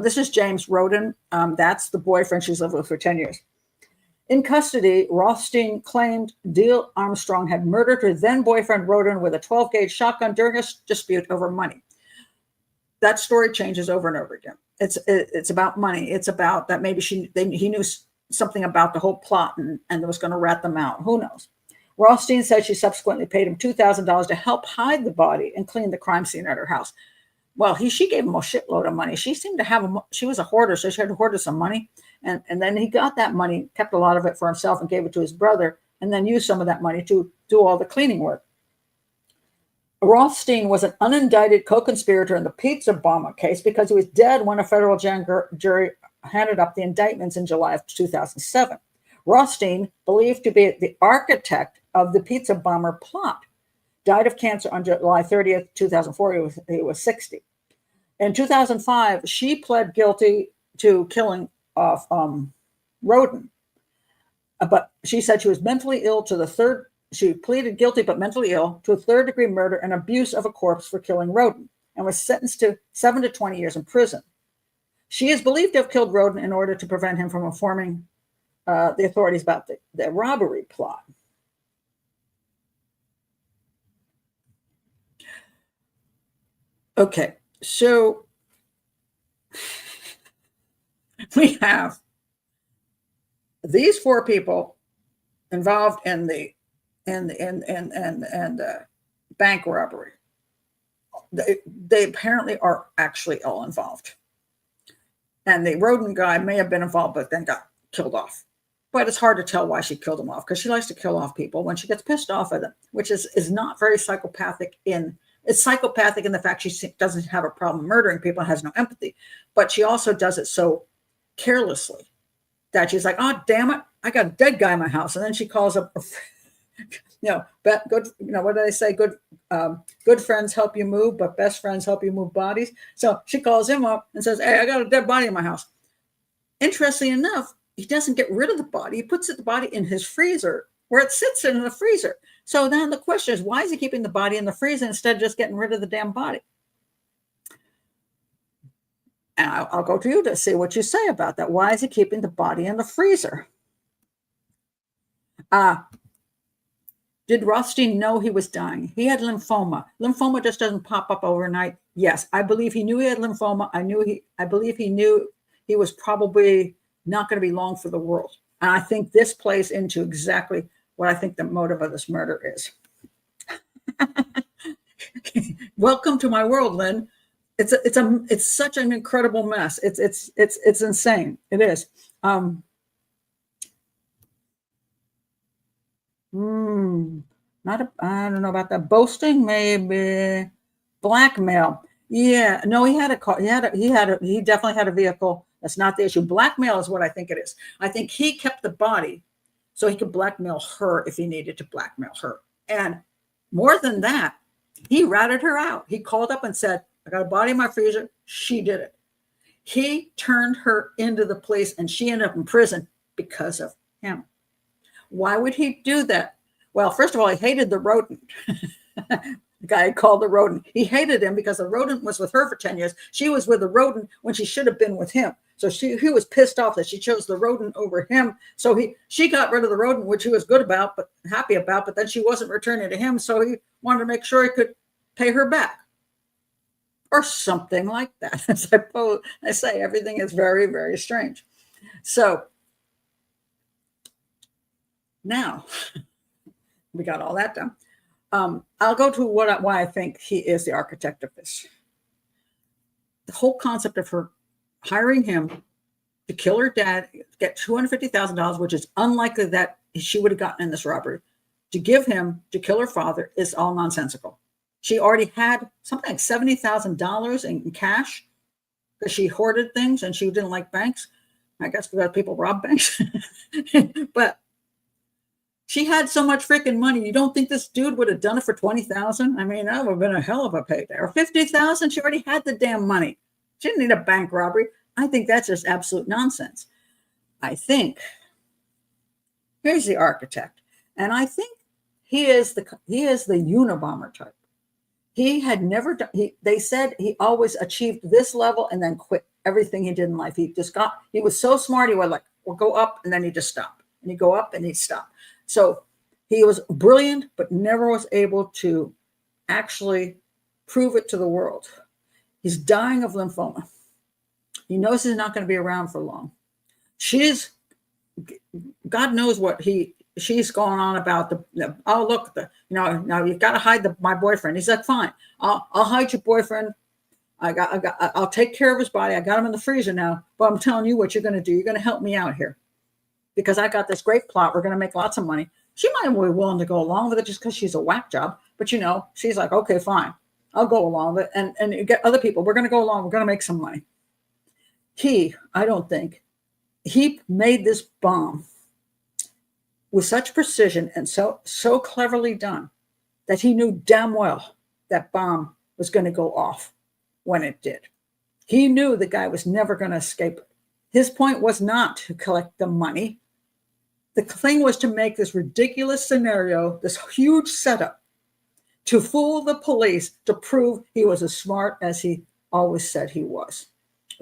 This is James Roden. That's the boyfriend she's lived with for 10 years. In custody, Rothstein claimed Dale Armstrong had murdered her then boyfriend Roden with a 12-gauge shotgun during a dispute over money. That story changes over and over again. It's about money. It's about that maybe he knew something about the whole plot and was going to rat them out. Who knows? Rothstein said she subsequently paid him $2,000 to help hide the body and clean the crime scene at her house. Well, she gave him a shitload of money. She seemed to have she was a hoarder, so she had hoarded some money. And then he got that money, kept a lot of it for himself and gave it to his brother, and then used some of that money to do all the cleaning work. Rothstein was an unindicted co-conspirator in the pizza bomber case because he was dead when a federal jury handed up the indictments in July of 2007. Rothstein, believed to be the architect of the pizza bomber plot, died of cancer on July 30th, 2004. He was 60. In 2005, she pled guilty to killing of Roden. But she said she was mentally ill she pleaded guilty but mentally ill to a third-degree murder and abuse of a corpse for killing Roden and was sentenced to 7 to 20 years in prison. She is believed to have killed Roden in order to prevent him from informing the authorities about the robbery plot. Okay, so we have these 4 people involved in the bank robbery. They apparently are actually all involved. And the Roden guy may have been involved, but then got killed off. But it's hard to tell why she killed him off, because she likes to kill off people when she gets pissed off at them, which is not very psychopathic it's psychopathic in the fact she doesn't have a problem murdering people and has no empathy, but she also does it so carelessly that she's like, oh, damn it, I got a dead guy in my house. And then she calls up, good, what do they say? Good friends help you move, but best friends help you move bodies. So she calls him up and says, hey, I got a dead body in my house. Interestingly enough, he doesn't get rid of the body. He puts the body in his freezer where it sits in the freezer. So then the question is, why is he keeping the body in the freezer instead of just getting rid of the damn body? And I'll go to you to see what you say about that. Why is he keeping the body in the freezer? Did Rothstein know he was dying? He had lymphoma. Lymphoma just doesn't pop up overnight. Yes, I believe he knew he had lymphoma. I believe he knew he was probably not going to be long for the world. And I think this plays into exactly what I think the motive of this murder is. Welcome to my world, Lynn. It's such an incredible mess. It's insane. It is. I don't know about that. Boasting, maybe. Blackmail. Yeah, no, he definitely had a vehicle. That's not the issue. Blackmail is what I think it is. I think he kept the body so he could blackmail her if he needed to blackmail her. And more than that, he ratted her out. He called up and said, I got a body in my freezer. She did it. He turned her into the police and she ended up in prison because of him. Why would he do that? Well, first of all, he hated the rodent. The guy called the rodent. He hated him because the rodent was with her for 10 years. She was with the rodent when she should have been with him. So he was pissed off that she chose the rodent over him. So she got rid of the rodent, which he was happy about, but then she wasn't returning to him. So he wanted to make sure he could pay her back or something like that. I say everything is very, very strange. So now we got all that done. I'll go to why I think he is the architect of this. The whole concept of her hiring him to kill her dad, get $250,000, which is unlikely that she would have gotten in this robbery. To give him to kill her father is all nonsensical. She already had something like $70,000 in cash because she hoarded things and she didn't like banks. I guess because people rob banks. But she had so much freaking money. You don't think this dude would have done it for 20,000? I mean, that would have been a hell of a payday. Or 50,000. She already had the damn money. She didn't need a bank robbery. I think that's just absolute nonsense. I think here's the architect, and I think he is the Unabomber type. He had never done. They said he always achieved this level and then quit everything he did in life. He was so smart. He would go up and then he'd just stop, and he'd go up and he'd stop. So he was brilliant, but never was able to actually prove it to the world. He's dying of lymphoma. He knows he's not going to be around for long. God knows what she's going on about now you've got to hide my boyfriend. He's like, fine, I'll hide your boyfriend. I'll take care of his body. I got him in the freezer now, but I'm telling you what you're going to do. You're going to help me out here because I got this great plot. We're going to make lots of money. She might be willing to go along with it just because she's a whack job. But she's like, okay, fine, I'll go along with it. And you get other people. We're going to go along. We're going to make some money. I don't think he made this bomb with such precision and so cleverly done that he knew damn well that bomb was going to go off when it did. He knew the guy was never going to escape it. His point was not to collect the money. The thing was to make this ridiculous scenario, this huge setup, to fool the police, to prove he was as smart as he always said he was.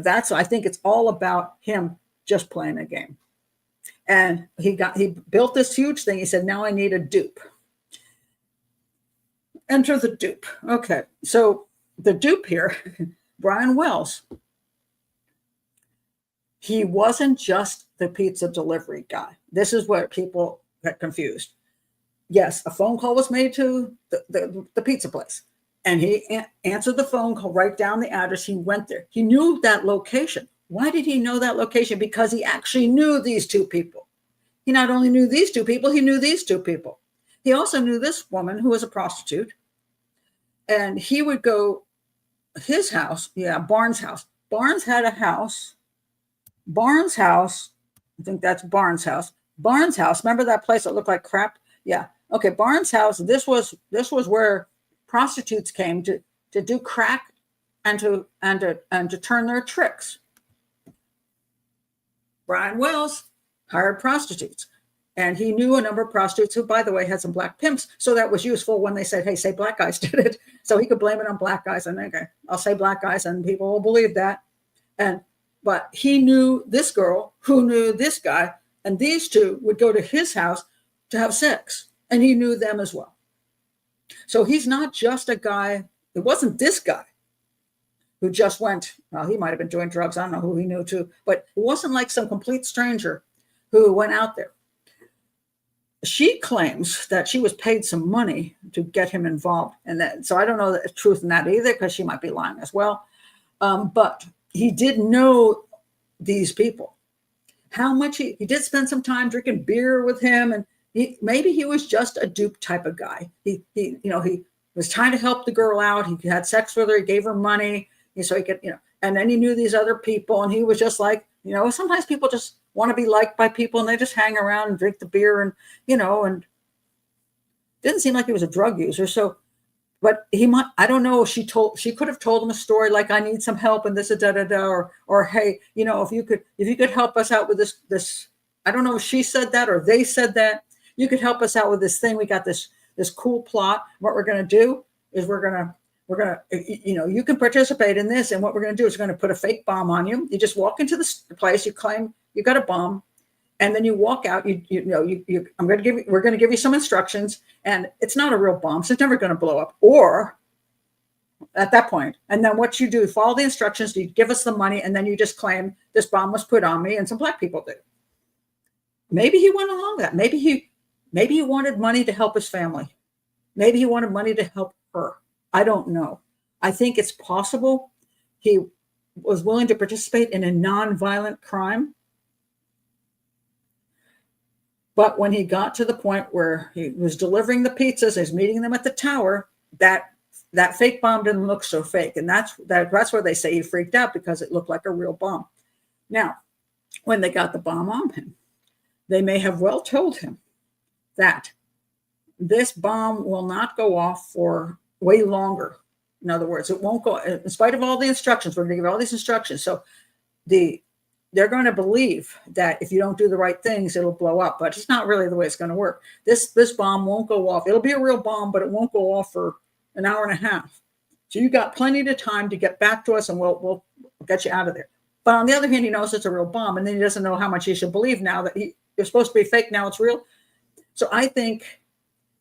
I think it's all about him just playing a game. And he built this huge thing. He said, now I need a dupe. Enter the dupe. Okay. So the dupe here, Brian Wells, he wasn't just the pizza delivery guy. This is where people get confused. Yes, a phone call was made to the pizza place. And he answered the phone call, write down the address. He went there. He knew that location. Why did he know that location? Because he actually knew these two people. He not only knew these two people, he knew these two people. He also knew this woman who was a prostitute. And he would go his house, Barnes' house. Barnes had a house. Barnes' house, I think that's Barnes' house. Barnes' house, remember that place that looked like crap? Yeah. Okay, Barnes' house, this was where prostitutes came to do crack and to turn their tricks. Brian Wells hired prostitutes, and he knew a number of prostitutes who, by the way, had some black pimps. So that was useful when they said, hey, say black guys did it. So he could blame it on black guys. And okay, I'll say black guys and people will believe that. But he knew this girl who knew this guy, and these two would go to his house to have sex. And he knew them as well. So he's not just a guy. It wasn't this guy who just went, well, he might have been doing drugs. I don't know who he knew too, but it wasn't like some complete stranger who went out there. She claims that she was paid some money to get him involved in that. So I don't know the truth in that either, because she might be lying as well. But he did know these people. How much he did spend some time drinking beer with him, and maybe he was just a dupe type of guy. He was trying to help the girl out. He had sex with her. He gave her money so he could, and then he knew these other people, and he was just like, sometimes people just want to be liked by people, and they just hang around and drink the beer, and and didn't seem like he was a drug user. So, but I don't know. She could have told him a story like, I need some help and this, or hey, if you could help us out with this. I don't know if she said that or they said that. You could help us out with this thing. We got this cool plot. What we're going to do is we're going to, you can participate in this. And what we're going to do is we're going to put a fake bomb on you. You just walk into the place, you claim you got a bomb, and then you walk out. We're going to give you some instructions, and it's not a real bomb. So it's never going to blow up, or at that point. And then what you do, follow the instructions, you give us the money, and then you just claim this bomb was put on me, and some black people did. Maybe he went along with that. Maybe he wanted money to help his family. Maybe he wanted money to help her. I don't know. I think it's possible he was willing to participate in a non-violent crime But when he got to the point where he was delivering the pizzas, he's meeting them at the tower, that fake bomb didn't look so fake. And that's where they say he freaked out, because it looked like a real bomb. Now, when they got the bomb on him, they may have well told him that this bomb will not go off for way longer. In other words, it won't go, in spite of all the instructions. We're going to give all these instructions. So they're going to believe that if you don't do the right things, it'll blow up. But it's not really the way it's going to work. This bomb won't go off. It'll be a real bomb, but it won't go off for an hour and a half. So you got plenty of time to get back to us, and we'll get you out of there. But on the other hand, he knows it's a real bomb, and then he doesn't know how much he should believe now that it's supposed to be fake. Now it's real. So I think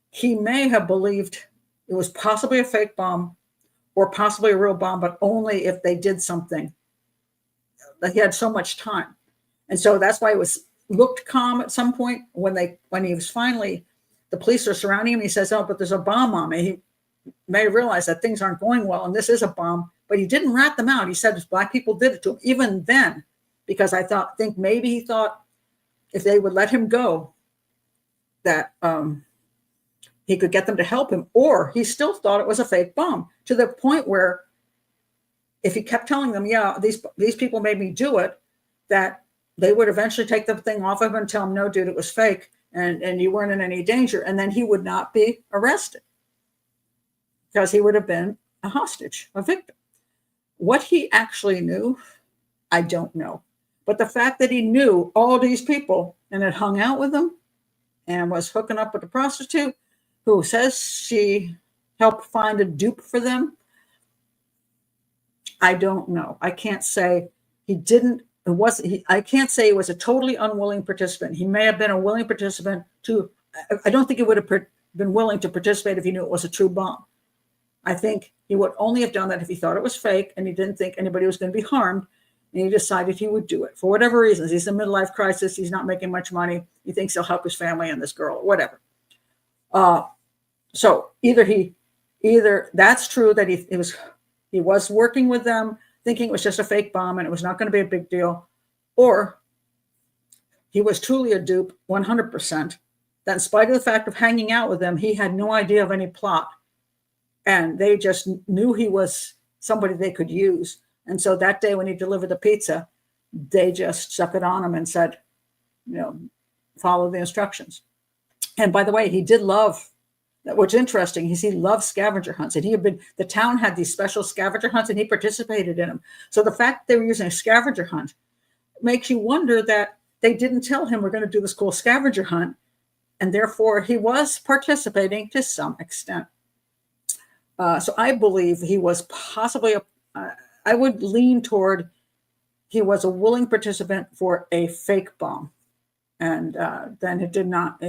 he may have believed it was possibly a fake bomb or possibly a real bomb, but only if they did something. That he had so much time. And so that's why it looked calm at some point when he was finally, the police are surrounding him. He says, "Oh, but there's a bomb on me." He may have realized that things aren't going well and this is a bomb, but he didn't rat them out. He said black people did it to him, even then, because I think maybe he thought if they would let him go, that he could get them to help him, or he still thought it was a fake bomb, to the point where if he kept telling them, "Yeah, these people made me do it," that they would eventually take the thing off of him and tell him, "No, dude, it was fake, and you weren't in any danger." And then he would not be arrested, because he would have been a hostage, a victim. What he actually knew, I don't know. But the fact that he knew all these people and had hung out with them and was hooking up with a prostitute who says she helped find a dupe for them, I don't know. I can't say he didn't. I can't say he was a totally unwilling participant. He may have been a willing participant too. I don't think he would have been willing to participate if he knew it was a true bomb. I think he would only have done that if he thought it was fake and he didn't think anybody was going to be harmed, and he decided he would do it for whatever reasons. He's in a midlife crisis. He's not making much money. He thinks he'll help his family and this girl, whatever. So either that's true that he was working with them, thinking it was just a fake bomb and it was not going to be a big deal, or he was truly a dupe, 100%, that in spite of the fact of hanging out with them, he had no idea of any plot. And they just knew he was somebody they could use. And so that day when he delivered the pizza, they just stuck it on him and said, follow the instructions. And by the way, he did love, what's interesting is he loved scavenger hunts. And the town had these special scavenger hunts and he participated in them. So the fact they were using a scavenger hunt makes you wonder that they didn't tell him we're going to do this cool scavenger hunt. And therefore he was participating to some extent. So I believe he was possibly, I would lean toward he was a willing participant for a fake bomb. And then it did not,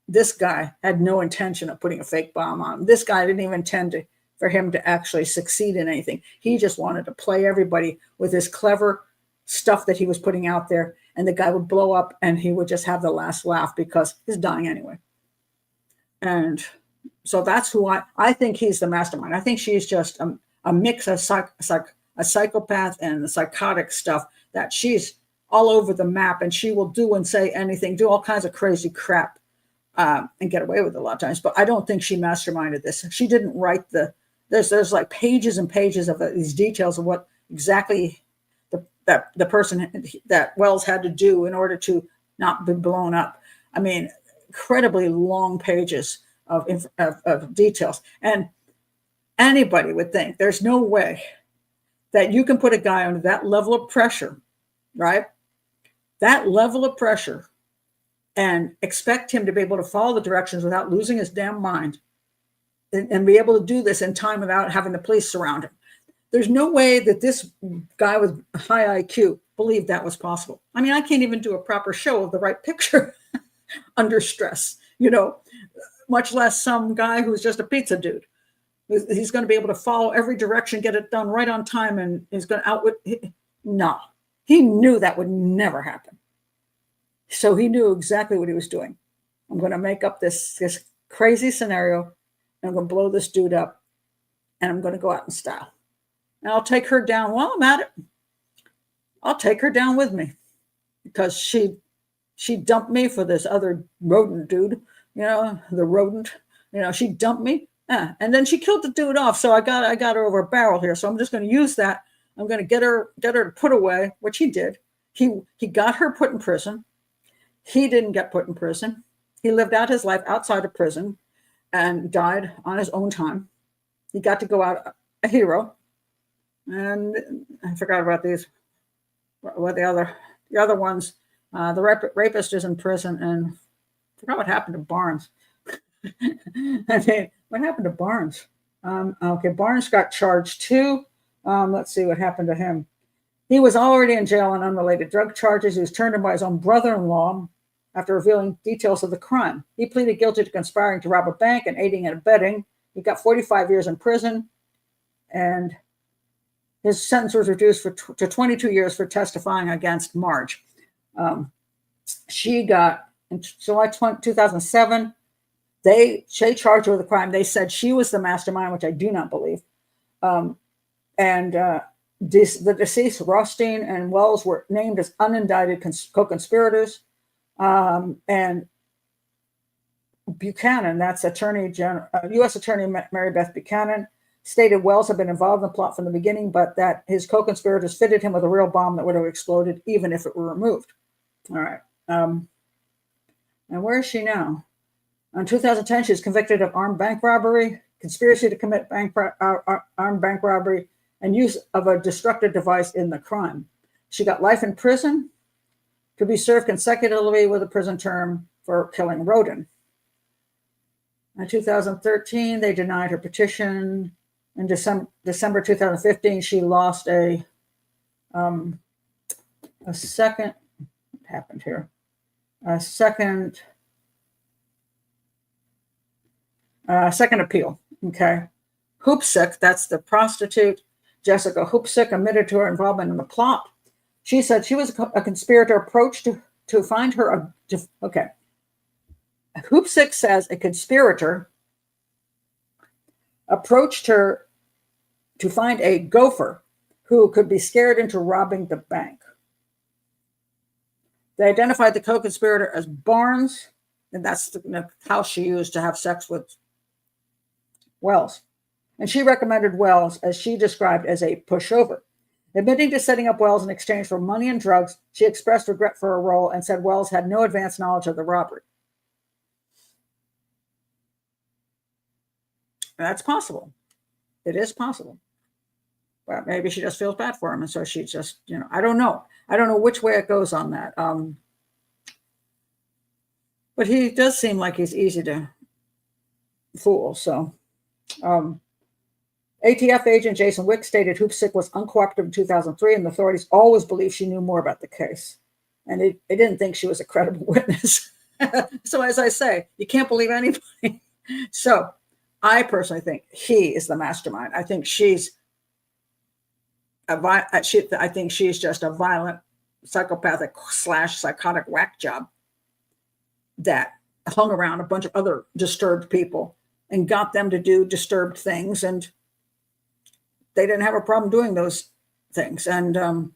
this guy had no intention of putting a fake bomb on him. This guy didn't even intend for him to actually succeed in anything. He just wanted to play everybody with his clever stuff that he was putting out there. And the guy would blow up and he would just have the last laugh because he's dying anyway. And so that's who I think he's the mastermind. I think she's just a mix of a psychopath and the psychotic stuff, that she's all over the map and she will do and say anything, do all kinds of crazy crap and get away with it a lot of times. But I don't think she masterminded this. She didn't write there's like pages and pages of these details of what exactly the person that Wells had to do in order to not be blown up. I mean, incredibly long pages of details. And anybody would think there's no way that you can put a guy under that level of pressure, right? That level of pressure, and expect him to be able to follow the directions without losing his damn mind and be able to do this in time without having the police surround him. There's no way that this guy with high IQ believed that was possible. I mean, I can't even do a proper show of the right picture under stress, much less some guy who's just a pizza dude. He's going to be able to follow every direction, get it done right on time, and he's going to outwit. No, he knew that would never happen. So he knew exactly what he was doing. I'm going to make up this crazy scenario, and I'm going to blow this dude up, and I'm going to go out in style. And I'll take her down while I'm at it. I'll take her down with me, because she She dumped me for this other rodent dude, the rodent, she dumped me. Yeah. And then she killed the dude off. So I got her over a barrel here. So I'm just going to use that. I'm going to get her to put away, which he did. He got her put in prison. He didn't get put in prison. He lived out his life outside of prison and died on his own time. He got to go out a hero. And I forgot about these. What the other ones? The rapist is in prison, and I forgot what happened to Barnes. What happened to Barnes? Okay, Barnes got charged too. Let's see what happened to him. He was already in jail on unrelated drug charges. He was turned in by his own brother-in-law after revealing details of the crime. He pleaded guilty to conspiring to rob a bank and aiding and abetting. He got 45 years in prison, and his sentence was reduced to 22 years for testifying against Marge. She got, in July 2007, they charged her with a crime. They said she was the mastermind, which I do not believe. The deceased, Rothstein and Wells, were named as unindicted co-conspirators. And Buchanan, that's U.S. Attorney Mary Beth Buchanan, stated Wells had been involved in the plot from the beginning, but that his co-conspirators fitted him with a real bomb that would have exploded even if it were removed. All right. And where is she now? In 2010, she was convicted of armed bank robbery, conspiracy to commit armed bank robbery, and use of a destructive device in the crime. She got life in prison to be served consecutively with a prison term for killing Rodin. In 2013, they denied her petition. In December 2015, she lost a second. What happened here? A second appeal. Okay, Hoopsick, that's the prostitute Jessica Hoopsick, admitted to her involvement in the plot. She said she was a conspirator approached to find her. Okay, Hoopsick says a conspirator approached her to find a gopher who could be scared into robbing the bank. They identified the co-conspirator as Barnes, and that's the house she used to have sex with Wells. And she recommended Wells, as she described, as a pushover. Admitting to setting up Wells in exchange for money and drugs, she expressed regret for her role and said Wells had no advanced knowledge of the robbery. That's possible. It is possible. But maybe she just feels bad for him. And so she just, I don't know. I don't know which way it goes on that. But he does seem like he's easy to fool. So ATF agent Jason Wick stated Hoopsick was uncooperative in 2003, and the authorities always believed she knew more about the case. And they didn't think she was a credible witness. So as I say, you can't believe anybody. So I personally think he is the mastermind. I think she's I think she's just a violent, psychopathic / psychotic whack job that hung around a bunch of other disturbed people and got them to do disturbed things, and they didn't have a problem doing those things. And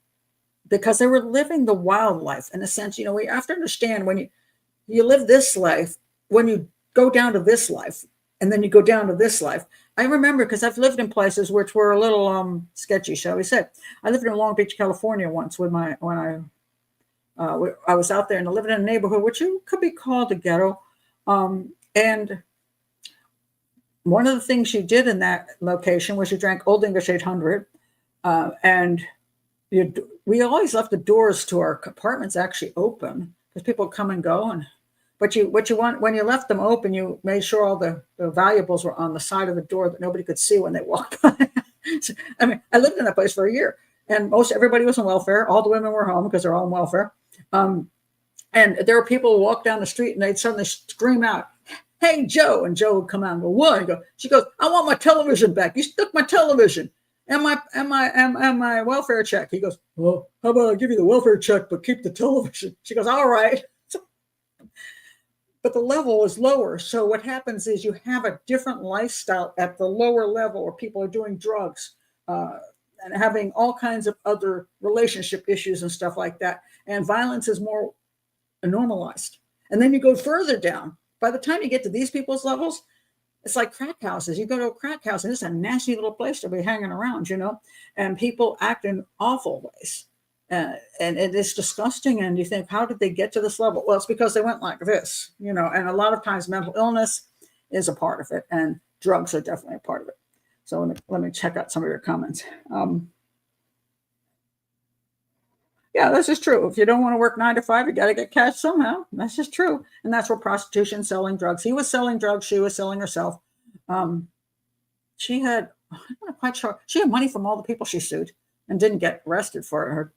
because they were living the wild life in a sense, we have to understand when you live this life, when you go down to this life, and then you go down to this life. I remember because I've lived in places which were a little sketchy, shall we say. I lived in Long Beach, California once when I was out there and living in a neighborhood which could be called a ghetto. And one of the things you did in that location was you drank Old English 800, and we always left the doors to our apartments actually open because people would come and go. But when you left them open, you made sure all the valuables were on the side of the door that nobody could see when they walked by. So, I lived in that place for a year, and everybody was on welfare. All the women were home because they're all on welfare. And there were people who walk down the street and they'd suddenly scream out, "Hey, Joe!" And Joe would come out and go, "What?" She goes, "I want my television back. You took my television and my welfare check." He goes, "Well, how about I give you the welfare check, but keep the television?" She goes, "All right." But the level is lower. So what happens is you have a different lifestyle at the lower level where people are doing drugs and having all kinds of other relationship issues and stuff like that. And violence is more normalized. And then you go further down. By the time you get to these people's levels, it's like crack houses. You go to a crack house and it's a nasty little place to be hanging around, and people act in awful ways. And it is disgusting. And you think, how did they get to this level? Well, it's because they went like this, and a lot of times mental illness is a part of it, and drugs are definitely a part of it. So let me check out some of your comments. Yeah, this is true. If you don't want to work 9 to 5, you got to get cash somehow. That's just true. And that's where prostitution, selling drugs. He was selling drugs. She was selling herself. She had, I'm not quite sure. She had money from all the people she sued and didn't get arrested for her,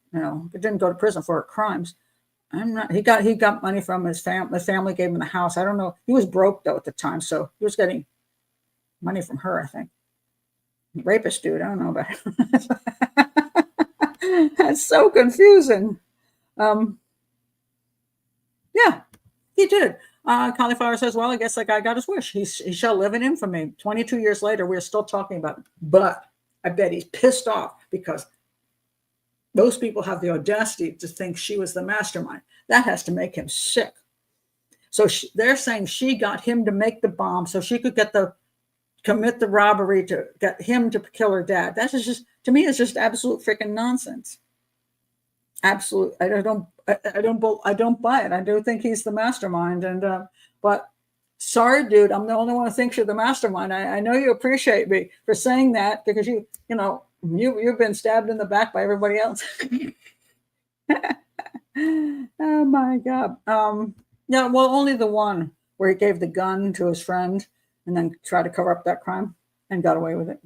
didn't go to prison for her crimes. He got money from his family. The family gave him the house. I don't know. He was broke though at the time. So he was getting money from her, I think. Rapist dude. I don't know about it. That's so confusing. Yeah, he did. Cauliflower says, well, I guess that guy got his wish. He shall live in infamy. 22 years later, we're still talking about it. But I bet he's pissed off because most people have the audacity to think she was the mastermind. That has to make him sick. So they're saying she got him to make the bomb so she could commit the robbery to get him to kill her dad. That's just, to me, it's just absolute freaking nonsense. Absolute. I don't buy it. I do think he's the mastermind. And but sorry, dude, I'm the only one who thinks you're the mastermind. I know you appreciate me for saying that because you've been stabbed in the back by everybody else. Oh my God. Yeah, well, only the one where he gave the gun to his friend and then tried to cover up that crime and got away with it.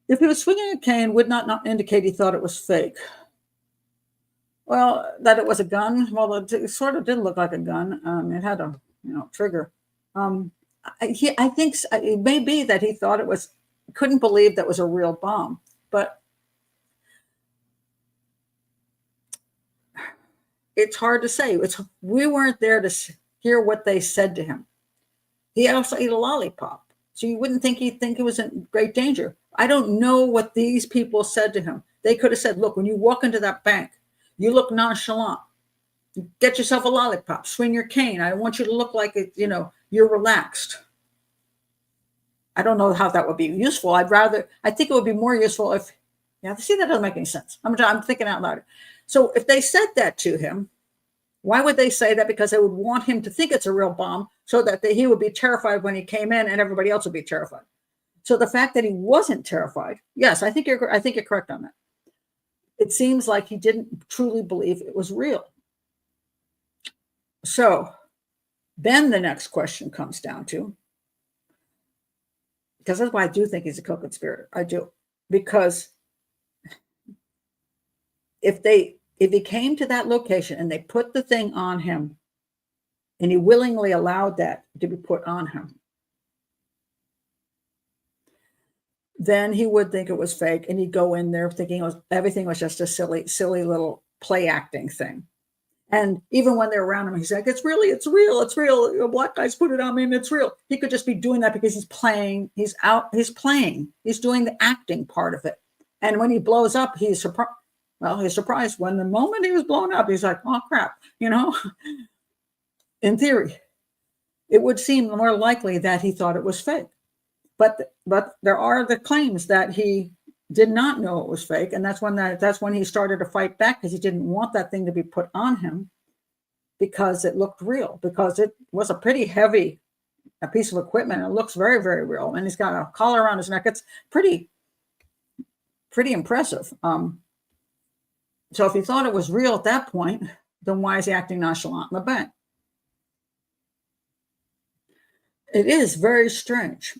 If he was swinging a cane, would not indicate he thought it was fake. Well, that it was a gun. Well, it sort of did look like a gun. It had a trigger. I think it may be that he thought it was, couldn't believe that was a real bomb, but it's hard to say. We weren't there to hear what they said to him. He also ate a lollipop, so you wouldn't think he'd think it was in great danger. I don't know what these people said to him. They could have said, look, when you walk into that bank, you look nonchalant. Get yourself a lollipop, swing your cane. I want you to look like it, you're relaxed. I don't know how that would be useful. I think it would be more useful if, see, that doesn't make any sense. I'm thinking out loud. So if they said that to him, why would they say that? Because they would want him to think it's a real bomb so that he would be terrified when he came in and everybody else would be terrified. So the fact that he wasn't terrified, yes, I think you're correct on that. It seems like he didn't truly believe it was real. So then the next question comes down to, because that's why I do think he's a co-conspirator. I do. Because if he came to that location and they put the thing on him and he willingly allowed that to be put on him, then he would think it was fake and he'd go in there thinking everything was just a silly little play acting thing. And even when they're around him, he's like, it's real. Black guys put it on me and it's real. He could just be doing that because he's playing, he's playing, he's doing the acting part of it. And when he blows up, he's surprised. Well, he's surprised when the moment he was blown up, he's like, oh crap, In theory, it would seem more likely that he thought it was fake. But there are the claims that he did not know it was fake, and that's when he started to fight back because he didn't want that thing to be put on him because it looked real, because it was a pretty heavy piece of equipment. It looks very, very real, and he's got a collar around his neck. It's pretty impressive. So if he thought it was real at that point, then why is he acting nonchalant in the bank? It is very strange.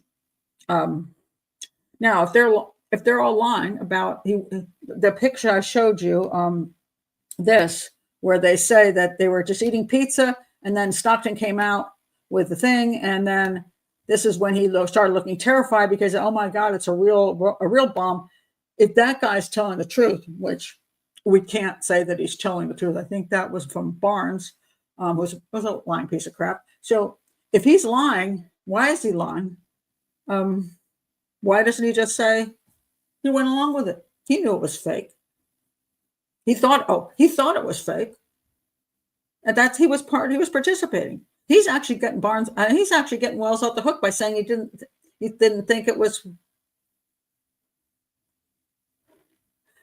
Now, if they're all lying about the picture I showed you, this where they say that they were just eating pizza and then Stockton came out with the thing, and then this is when he started looking terrified because, oh my God, it's a real bomb. If that guy's telling the truth, which we can't say that he's telling the truth. I think that was from Barnes, was a lying piece of crap. So if he's lying, why is he lying? Why doesn't he just say he went along with it? He knew it was fake. He thought it was fake, and that's he was participating. He's actually getting he's actually getting Wells off the hook by saying he didn't think it was.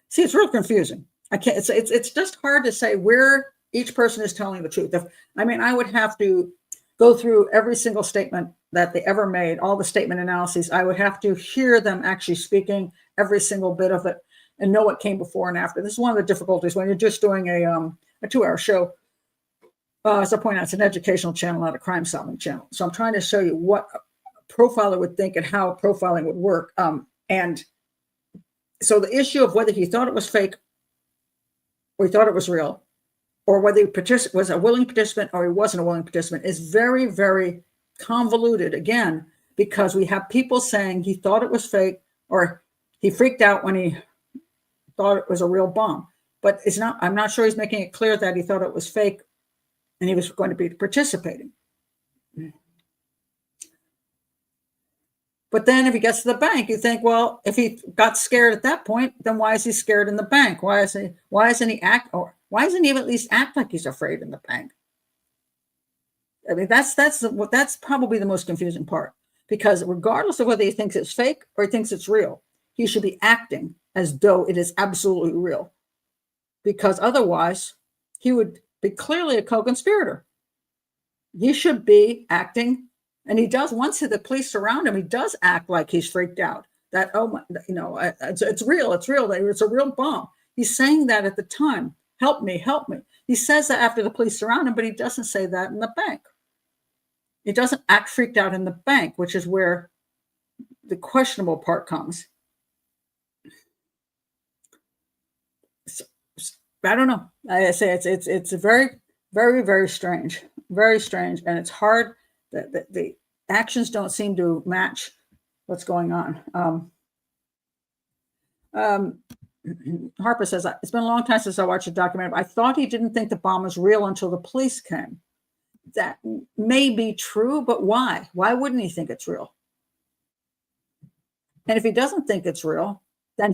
See, it's real confusing. I can't. It's just hard to say where each person is telling the truth. I mean, I would have to go through every single statement that they ever made, all the statement analyses. I would have to hear them actually speaking every single bit of it and know what came before and after. This is one of the difficulties when you're just doing a 2-hour show. As I point out, it's an educational channel, not a crime-solving channel. So I'm trying to show you what a profiler would think and how profiling would work. And so the issue of whether he thought it was fake or he thought it was real, or whether he was a willing participant or he wasn't a willing participant, is very, very convoluted, again, because we have people saying he thought it was fake or he freaked out when he thought it was a real bomb. But it's not. I'm not sure he's making it clear that he thought it was fake and he was going to be participating. But then if he gets to the bank, you think, well, if he got scared at that point, then why is he scared in the bank? Why isn't he even at least act like he's afraid in the bank? I mean, that's probably the most confusing part, because regardless of whether he thinks it's fake or he thinks it's real, he should be acting as though it is absolutely real, because otherwise he would be clearly a co-conspirator. He should be acting. And he does, once the police surround him, he does act like he's freaked out. That, it's real, it's a real bomb. He's saying that at the time, help me. He says that after the police surround him, but he doesn't say that in the bank. He doesn't act freaked out in the bank, which is where the questionable part comes. I don't know. I say it's very, very, very strange, and it's hard. The actions don't seem to match what's going on. Harper says, it's been a long time since I watched a documentary. I thought he didn't think the bomb was real until the police came. That may be true, but why? Why wouldn't he think it's real? And if he doesn't think it's real, then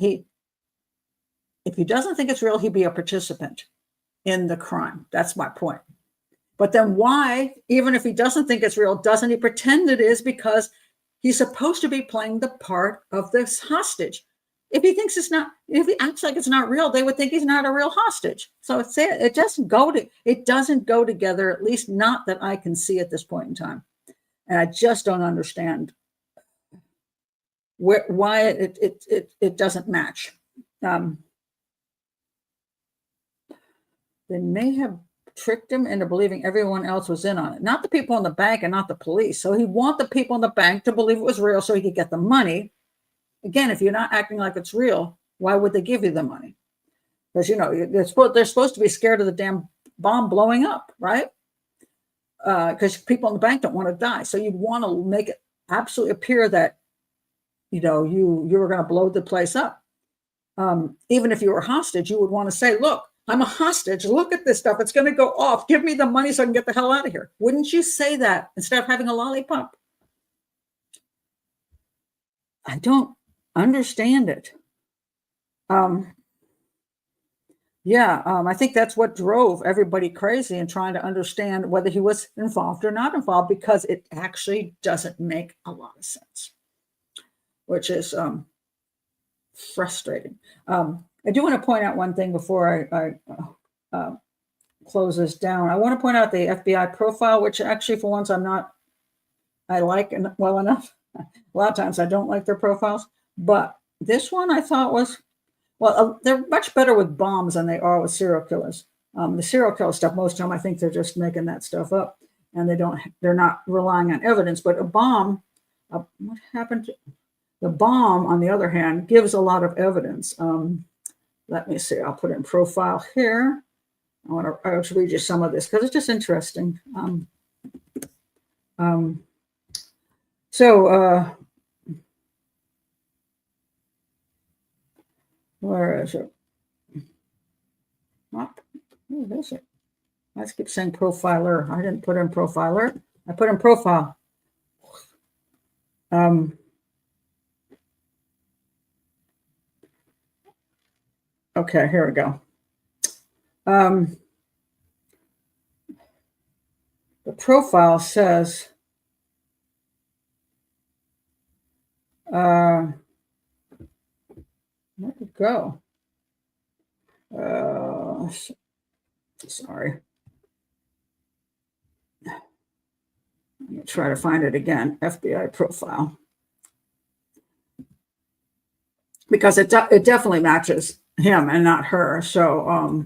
if he doesn't think it's real, he'd be a participant in the crime. That's my point. But then why, even if he doesn't think it's real, doesn't he pretend it is? Because he's supposed to be playing the part of this hostage. If he thinks it's not, if he acts like it's not real, they would think he's not a real hostage. So it doesn't go together, at least not that I can see at this point in time. And I just don't understand why it doesn't match. They may have tricked him into believing everyone else was in on it. Not the people in the bank and not the police. So he'd want the people in the bank to believe it was real so he could get the money. Again, if you're not acting like it's real, why would they give you the money? Because, they're supposed to be scared of the damn bomb blowing up, right? Because people in the bank don't want to die. So you'd want to make it absolutely appear that, you were going to blow the place up. Even if you were a hostage, you would want to say, look, I'm a hostage. Look at this stuff. It's going to go off. Give me the money so I can get the hell out of here. Wouldn't you say that instead of having a lollipop? I don't understand it. I think that's what drove everybody crazy in trying to understand whether he was involved or not involved, because it actually doesn't make a lot of sense, which is frustrating. I do want to point out one thing before I close this down. I want to point out the FBI profile, which actually, for once, I like well enough. A lot of times I don't like their profiles, but this one I thought was, they're much better with bombs than they are with serial killers. The serial killer stuff, most of the time, I think they're just making that stuff up, and they're not relying on evidence. But a bomb, what happened to the bomb, on the other hand, gives a lot of evidence. Let me see. I'll put in profile here. I want to read you some of this because it's just interesting. Where is it? Where is it? Let's keep saying profiler. I didn't put in profiler. I put in profile. Okay, here we go. The profile says, where did it go? Sorry. Let me try to find it again. FBI profile. Because it definitely matches him and not her. So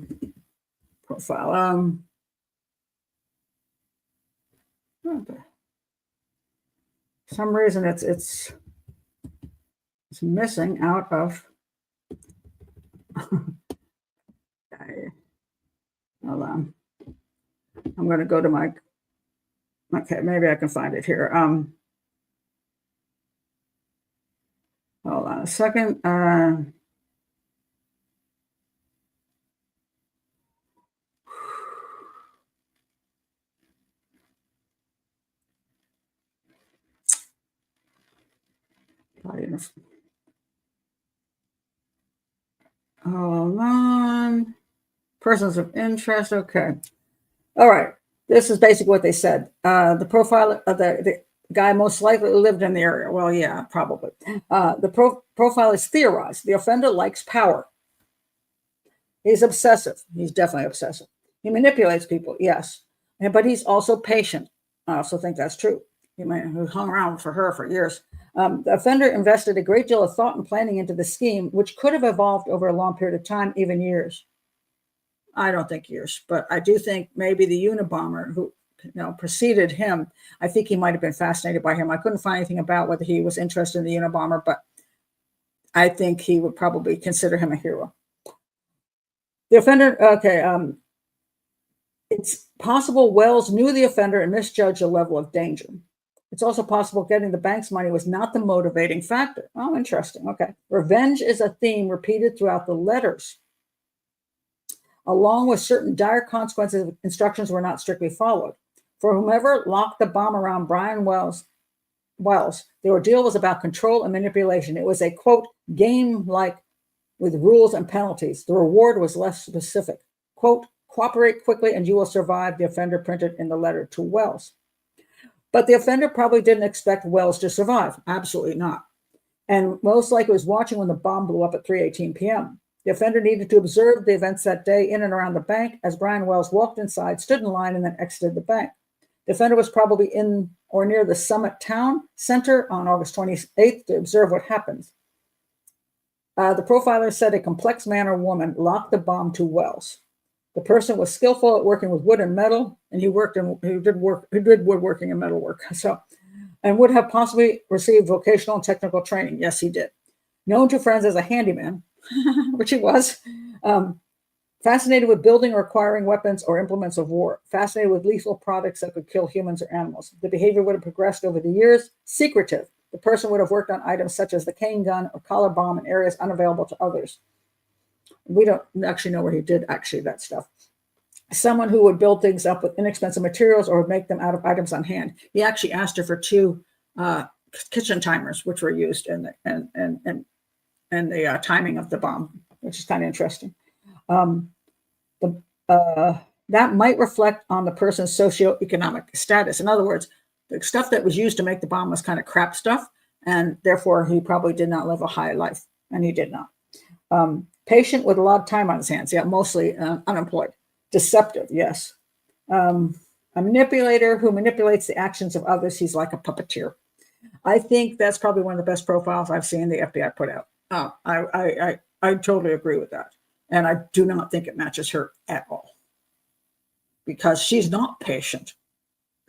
profile. For some reason it's missing out of. Hold on. I'm going to go to my. Okay, maybe I can find it here. Hold on a second. Hold on. Persons of interest. Okay. All right. This is basically what they said. The profile of the guy most likely lived in the area. Well, yeah, probably. The profile is theorized. The offender likes power. He's obsessive. He's definitely obsessive. He manipulates people, yes. But he's also patient. I also think that's true. He hung around for her for years. The offender invested a great deal of thought and planning into the scheme, which could have evolved over a long period of time, even years. I don't think years, but I do think maybe the Unabomber who preceded him, I think he might have been fascinated by him. I couldn't find anything about whether he was interested in the Unabomber, but I think he would probably consider him a hero. The offender, okay, it's possible Wells knew the offender and misjudged the level of danger. It's also possible getting the bank's money was not the motivating factor. Oh, interesting. Okay. Revenge is a theme repeated throughout the letters. Along with certain dire consequences, instructions were not strictly followed. For whomever locked the bomb around Brian Wells, the ordeal was about control and manipulation. It was a, quote, game like with rules and penalties. The reward was less specific. Quote, cooperate quickly and you will survive, the offender printed in the letter to Wells. But the offender probably didn't expect Wells to survive. Absolutely not. And most likely was watching when the bomb blew up at 3:18 p.m. The offender needed to observe the events that day in and around the bank as Brian Wells walked inside, stood in line, and then exited the bank. The offender was probably in or near the Summit Town Center on August 28th to observe what happens. The profiler said a complex man or woman locked the bomb to Wells. The person was skillful at working with wood and metal, and he did woodworking and metalwork. And would have possibly received vocational and technical training. Yes, he did. Known to friends as a handyman, which he was. Fascinated with building or acquiring weapons or implements of war. Fascinated with lethal products that could kill humans or animals. The behavior would have progressed over the years. Secretive. The person would have worked on items such as the cane gun or collar bomb in areas unavailable to others. We don't actually know where he did that stuff. Someone who would build things up with inexpensive materials or would make them out of items on hand. He actually asked her for 2 kitchen timers, which were used in the timing of the bomb, which is kind of interesting. That might reflect on the person's socioeconomic status. In other words, the stuff that was used to make the bomb was kind of crap stuff, and therefore he probably did not live a high life, and he did not. Patient with a lot of time on his hands, yeah, mostly unemployed. Deceptive, yes. A manipulator who manipulates the actions of others. He's like a puppeteer. I think that's probably one of the best profiles I've seen the FBI put out. I totally agree with that. And I do not think it matches her at all. Because she's not patient.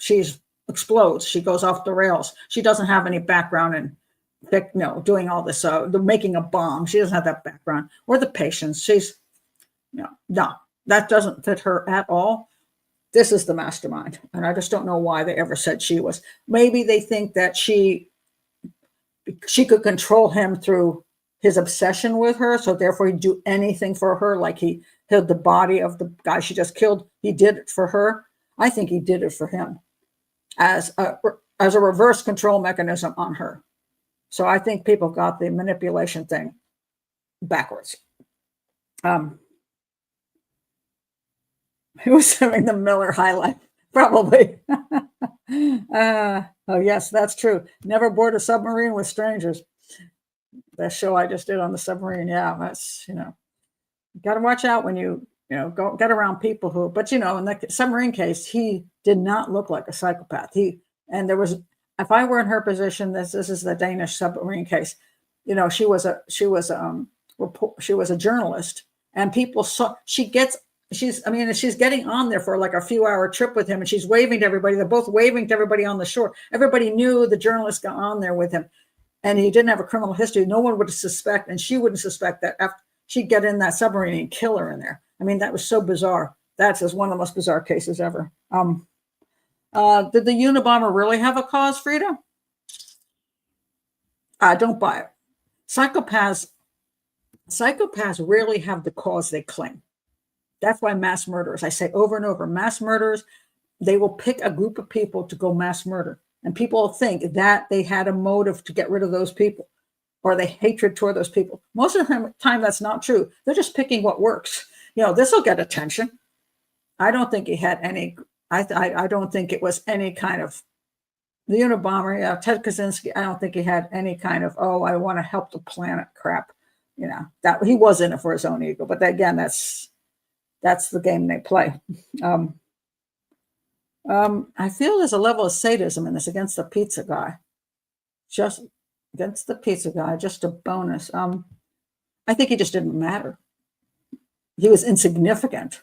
She explodes. She goes off the rails. She doesn't have any background in doing all this, making a bomb. She doesn't have that background or the patience. No, that doesn't fit her at all. This is the mastermind. And I just don't know why they ever said she was. Maybe they think that she could control him through his obsession with her. So therefore he'd do anything for her. Like he hid the body of the guy she just killed. He did it for her. I think he did it for him as a reverse control mechanism on her. So I think people got the manipulation thing backwards. He was having the Miller High Life, probably. Oh, yes, that's true. Never board a submarine with strangers. That show I just did on the submarine. Yeah, that's, got to watch out when go get around people who, but in the submarine case, he did not look like a psychopath. And there was, if I were in her position, this is the Danish submarine case. She was a journalist, and people saw, she's getting on there for like a few hour trip with him, and she's waving to everybody. They're both waving to everybody on the shore. Everybody knew the journalist got on there with him, and he didn't have a criminal history. No one would suspect, and she wouldn't suspect that after she'd get in that submarine and kill her in there. I mean, that was so bizarre. That's just one of the most bizarre cases ever. Did the Unabomber really have a cause, Frida? I don't buy it. Psychopaths rarely have the cause they claim. That's why mass murderers, I say over and over, mass murderers, they will pick a group of people to go mass murder. And people think that they had a motive to get rid of those people, or they hatred toward those people. Most of the time, that's not true. They're just picking what works. This will get attention. I don't think he had any, I don't think it was any kind of, the Unabomber, Ted Kaczynski, I don't think he had any kind of, oh, I want to help the planet crap. That he was in it for his own ego. But again, that's the game they play. I feel there's a level of sadism in this against the pizza guy. Just against the pizza guy, just a bonus. I think he just didn't matter. He was insignificant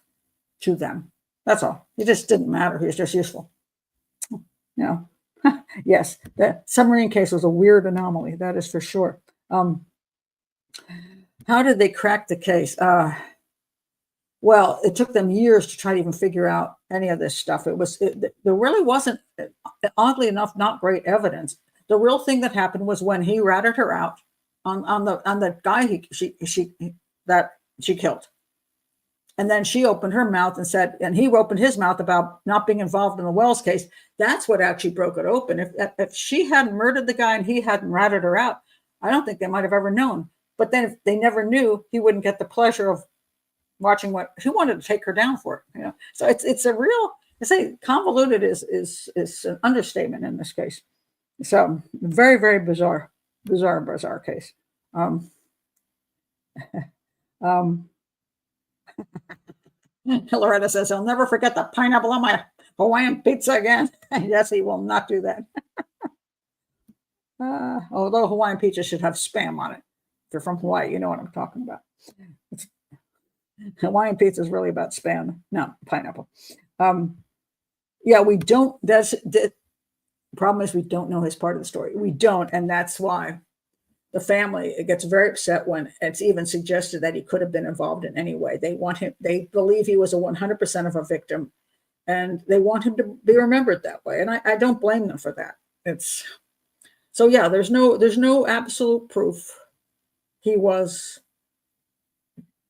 to them. That's all. He just didn't matter. He was just useful. Yes, the submarine case was a weird anomaly. That is for sure. How did they crack the case? Well, it took them years to try to even figure out any of this stuff. There really wasn't, oddly enough, not great evidence. The real thing that happened was when he ratted her out on the guy that she killed. And then she opened her mouth and said, and he opened his mouth about not being involved in the Wells case. That's what actually broke it open. If she hadn't murdered the guy and he hadn't ratted her out, I don't think they might have ever known. But then if they never knew, he wouldn't get the pleasure of watching who wanted to take her down for it. So it's a real, I say convoluted is an understatement in this case. So very, very bizarre case. Loretta says, I'll never forget the pineapple on my Hawaiian pizza again. Yes, he will not do that. Although Hawaiian pizza should have spam on it. If you're from Hawaii, you know what I'm talking about. Hawaiian pizza is really about spam, not pineapple. We don't, the problem is we don't know his part of the story. We don't, and that's why the family gets very upset when it's even suggested that he could have been involved in any way. They believe he was 100% of a victim, and they want him to be remembered that way. And I don't blame them for that. There's no absolute proof he was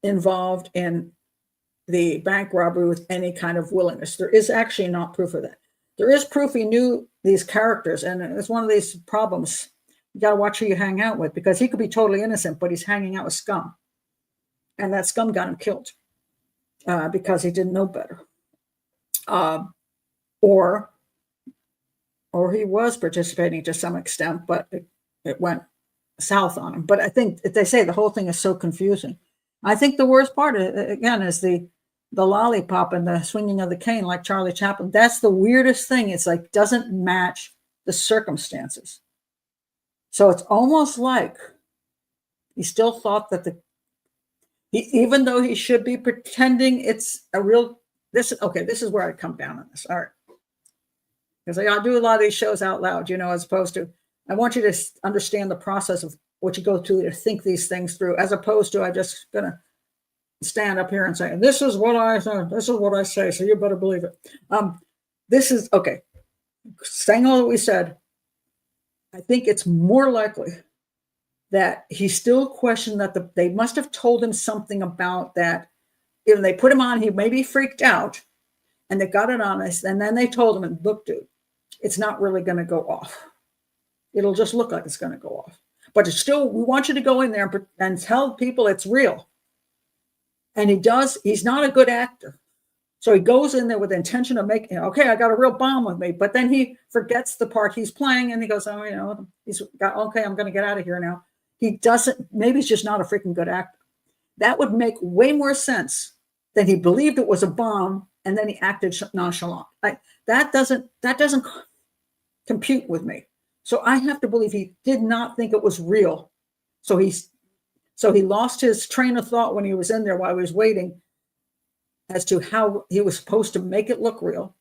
involved in the bank robbery with any kind of willingness. There is actually not proof of that. There is proof he knew these characters, and it's one of these problems. You got to watch who you hang out with, because he could be totally innocent, but he's hanging out with scum. And that scum got him killed because he didn't know better. Or he was participating to some extent, but it went south on him. But I think they say the whole thing is so confusing. I think the worst part, again, is the lollipop and the swinging of the cane, like Charlie Chaplin. That's the weirdest thing. It's like doesn't match the circumstances. So it's almost like he still thought that even though he should be pretending it's a real, this is where I come down on this. All right. Because I do a lot of these shows out loud, as opposed to, I want you to understand the process of what you go through to think these things through, as opposed to I just gonna stand up here and say, this is what I say, so you better believe it. This is okay. Saying all that we said, I think it's more likely that he still questioned that they must have told him something about that. If they put him on, he maybe freaked out, and they got it on us, and then they told him, and look, dude, it's not really going to go off. It'll just look like it's going to go off. But it's still, we want you to go in there and tell people it's real. And he does. He's not a good actor. So he goes in there with the intention of making, okay, I got a real bomb with me, but then he forgets the part he's playing and he goes, oh, he's got, okay, I'm going to get out of here now. He doesn't, maybe he's just not a freaking good actor. That would make way more sense than he believed it was a bomb and then he acted nonchalant. That doesn't compute with me. So I have to believe he did not think it was real. So he lost his train of thought when he was in there while he was waiting as to how he was supposed to make it look real.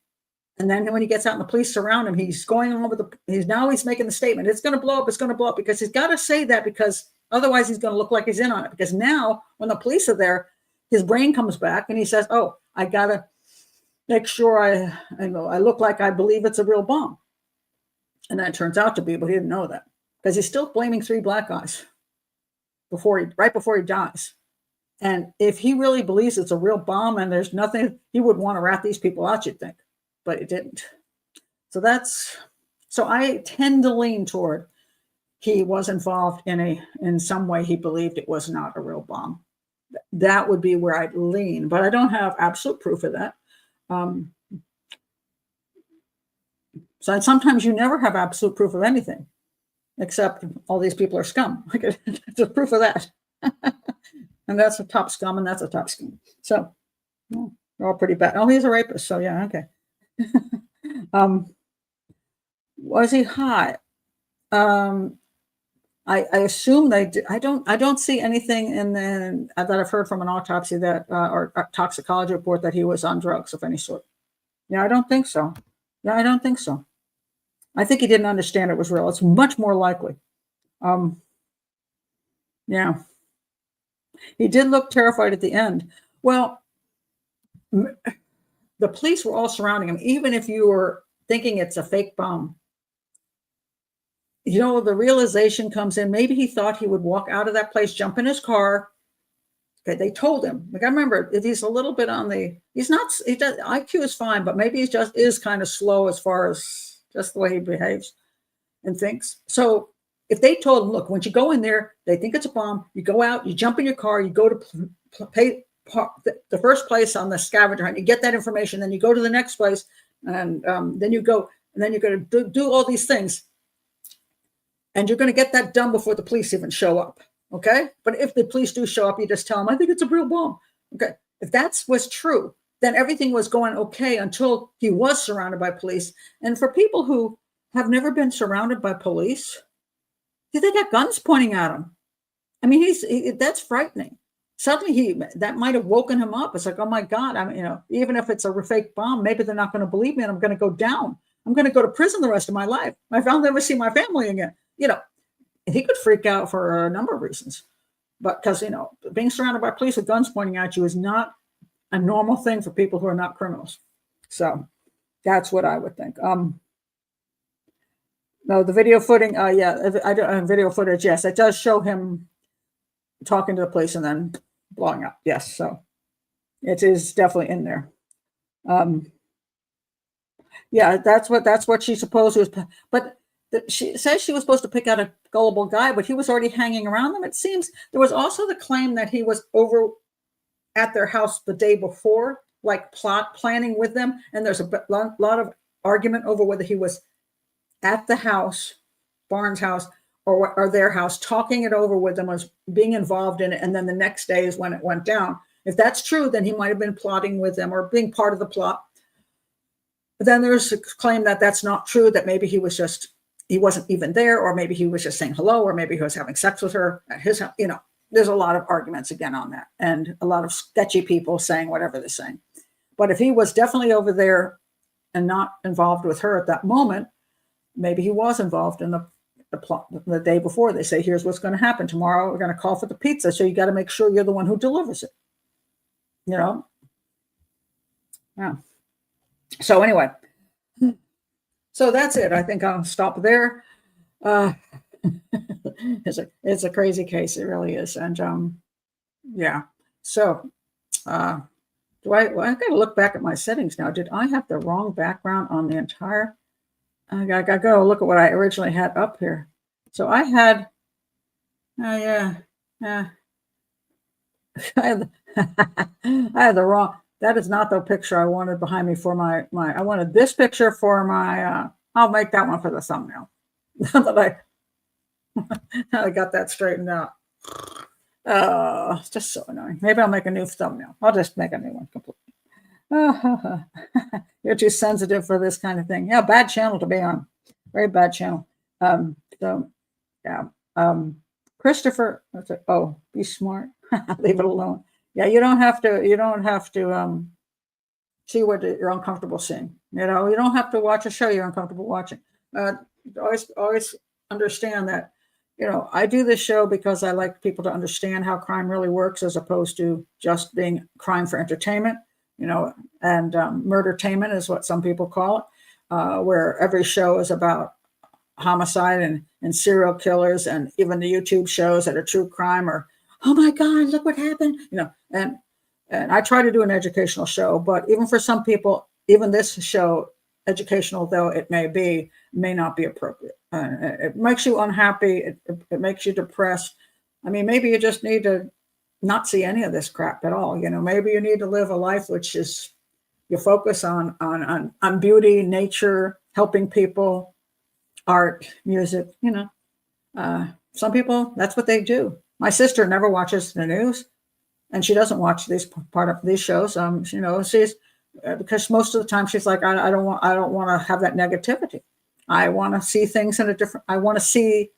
And then when he gets out and the police surround him, he's going on with he's making the statement, it's going to blow up, it's going to blow up, because he's got to say that, because otherwise he's going to look like he's in on it. Because now when the police are there, his brain comes back and he says, oh, I got to make sure I look like I believe it's a real bomb. And that turns out to be, but he didn't know that, because he's still blaming 3 black guys right before he dies. And if he really believes it's a real bomb and there's nothing, he would want to rat these people out, you'd think, but he didn't. So I tend to lean toward he was involved in some way he believed it was not a real bomb. That would be where I'd lean, but I don't have absolute proof of that. So sometimes you never have absolute proof of anything, except all these people are scum. It's a proof of that. And that's a top scum, and that's a top scum. So they're all pretty bad. Oh, he's a rapist. So yeah, okay. Was he high? I assume they did. I don't see anything that I've heard from an autopsy or a toxicology report that he was on drugs of any sort. Yeah, I don't think so. Yeah, I don't think so. I think he didn't understand it was real. It's much more likely. Yeah. He did look terrified at the end. Well, the police were all surrounding him, even if you were thinking it's a fake bomb. The realization comes in. Maybe he thought he would walk out of that place, jump in his car. Okay, they told him. Like, I remember, he's a little bit IQ is fine, but maybe he just is kind of slow as far as just the way he behaves and thinks. So if they told him, look, once you go in there, they think it's a bomb, you go out, you jump in your car, you go to pay the first place on the scavenger hunt, you get that information, then you go to the next place, and then you go, and then you're going to do all these things. And you're going to get that done before the police even show up. Okay. But if the police do show up, you just tell them, I think it's a real bomb. Okay. If that was true, then everything was going okay until he was surrounded by police. And for people who have never been surrounded by police, they got guns pointing at him. I mean, that's frightening. Suddenly that might have woken him up. It's like, oh my God, even if it's a fake bomb, maybe they're not going to believe me and I'm going to go down. I'm going to go to prison the rest of my life. I'll never see my family again. He could freak out for a number of reasons, but because, being surrounded by police with guns pointing at you is not a normal thing for people who are not criminals. So that's what I would think. No, the video footage, video footage, yes, it does show him talking to the police and then blowing up. Yes, so it is definitely in there. Yeah, that's what she supposed was, but she says she was supposed to pick out a gullible guy, but he was already hanging around them. It seems there was also the claim that he was over at their house the day before, like planning with them. And there's a lot of argument over whether he was at the house, Barnes' house, or their house, talking it over with them, was being involved in it. And then the next day is when it went down. If that's true, then he might have been plotting with them or being part of the plot. But then there's a claim that that's not true, that maybe he wasn't even there, or maybe he was just saying hello, or maybe he was having sex with her at his house. There's a lot of arguments again on that, and a lot of sketchy people saying whatever they're saying. But if he was definitely over there and not involved with her at that moment, maybe he was involved in the plot the day before. They say, here's what's going to happen tomorrow. We're going to call for the pizza. So you got to make sure you're the one who delivers it. Yeah. So anyway, so that's it. I think I'll stop there. It's a crazy case. It really is. And yeah. So I got to look back at my settings now. Did I have the wrong background on the entire? I got to go look at what I originally had up here. So I had, I had the wrong. That is not the picture I wanted behind me for my, I wanted this picture for my, I'll make that one for the thumbnail. That I got that straightened out. It's just so annoying. Maybe I'll make a new thumbnail. I'll just make a new one completely. You're too sensitive for this kind of thing. Yeah, bad channel to be on. Very bad channel. So yeah. Christopher, oh, be smart. Leave it alone. Yeah, you don't have to see what you're uncomfortable seeing. You know, you don't have to watch a show you're uncomfortable watching. Always understand that, you know, I do this show because I like people to understand how crime really works, as opposed to just being crime for entertainment, you know, and murdertainment is what some people call it, where every show is about homicide and serial killers, and even the YouTube shows that are true crime, or, oh my God, look what happened, you know, and I try to do an educational show, but even for some people, even this show, educational though it may not be appropriate. It makes you unhappy. It makes you depressed. I mean, maybe you just need to not see any of this crap at all. You know, maybe you need to live a life which is, you focus on beauty, nature, helping people, art, music. You know, some people, that's what they do. My sister never watches the news, and she doesn't watch these shows. You know, she's because most of the time she's like, I don't want to have that negativity. I want to see things I want to see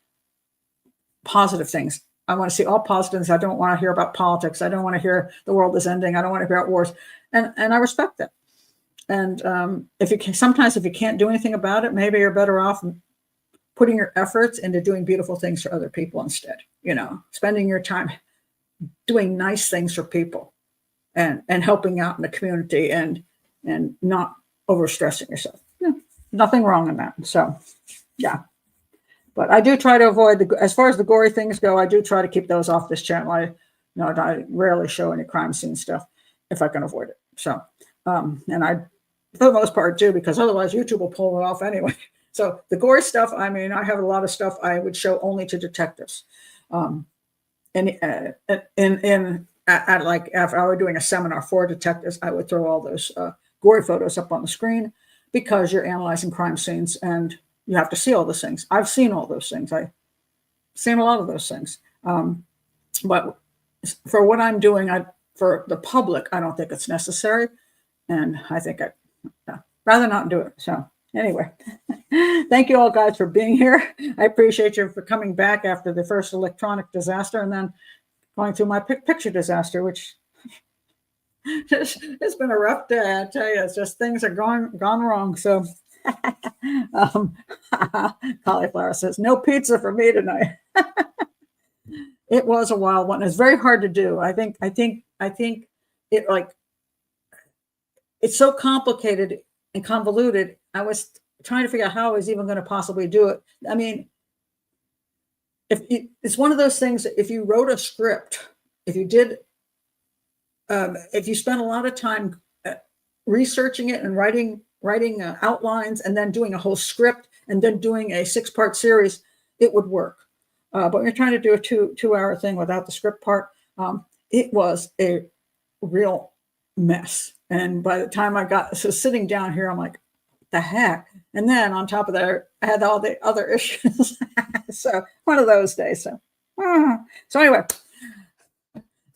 positive things. I want to see all positives. I don't want to hear about politics. I don't want to hear the world is ending. I don't want to hear about wars. And I respect that. And sometimes if you can't do anything about it, maybe you're better off putting your efforts into doing beautiful things for other people instead. You know, spending your time doing nice things for people and helping out in the community and not overstressing yourself. Yeah, nothing wrong in that. So, yeah. But I do try to avoid as far as the gory things go, I do try to keep those off this channel. I rarely show any crime scene stuff if I can avoid it. So, and I, for the most part, do, because otherwise YouTube will pull it off anyway. So the gory stuff, I mean, I have a lot of stuff I would show only to detectives. Like if I were doing a seminar for detectives, I would throw all those gory photos up on the screen, because you're analyzing crime scenes and you have to see all those things. I've seen all those things. I've seen a lot of those things. But for what I'm doing, for the public, I don't think it's necessary. And I think I'd rather not do it. So anyway, thank you all guys for being here. I appreciate you for coming back after the first electronic disaster and then going through my picture disaster, which it's been a rough day. I tell you, it's just things are gone wrong. So Cauliflower says, no pizza for me tonight. It was a wild one. It's very hard to do. I think it, like, it's so complicated and convoluted. I was trying to figure out how I was even going to possibly do it. I mean, it's one of those things, if you wrote a script, if you spent a lot of time researching it and writing outlines and then doing a whole script and then doing a 6-part series, it would work. But when you're trying to do a two-hour thing without the script part, it was a real mess. And by the time sitting down here, I'm like, the heck? And then on top of that, I had all the other issues. So one of those days. So anyway,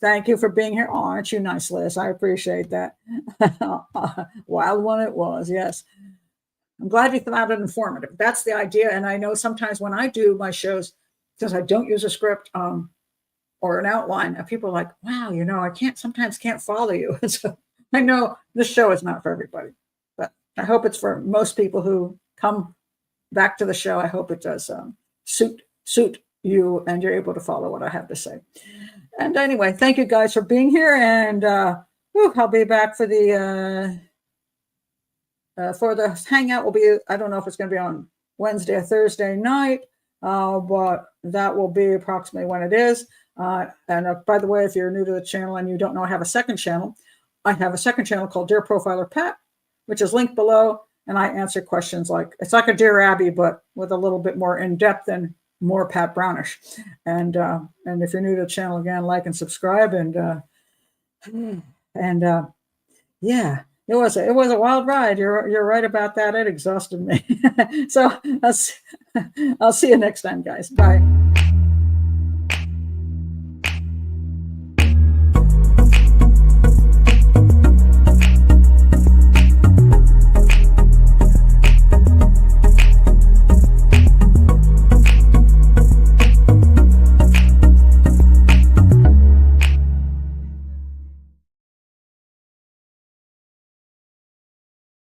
thank you for being here. Oh, aren't you nice, Liz? I appreciate that. Wild one it was, yes. I'm glad you found it informative. That's the idea. And I know sometimes when I do my shows, since I don't use a script or an outline, people are like, wow, you know, I sometimes can't follow you. So I know this show is not for everybody, but I hope it's for most people who come back to the show. I hope it does suit you and you're able to follow what I have to say. And anyway, thank you guys for being here. And I'll be back for the hangout. Will be, I don't know if it's going to be on Wednesday or Thursday night, but that will be approximately when it is. And by the way, if you're new to the channel and you don't know I have a second channel, I have a second channel called Dear Profiler Pat, which is linked below. And I answer questions it's like a Dear Abby, but with a little bit more in-depth and more Pat Brownish. And if you're new to the channel, again, like and subscribe. And Yeah, it was a wild ride. You're right about that. It exhausted me. So I'll see you next time, guys. Bye.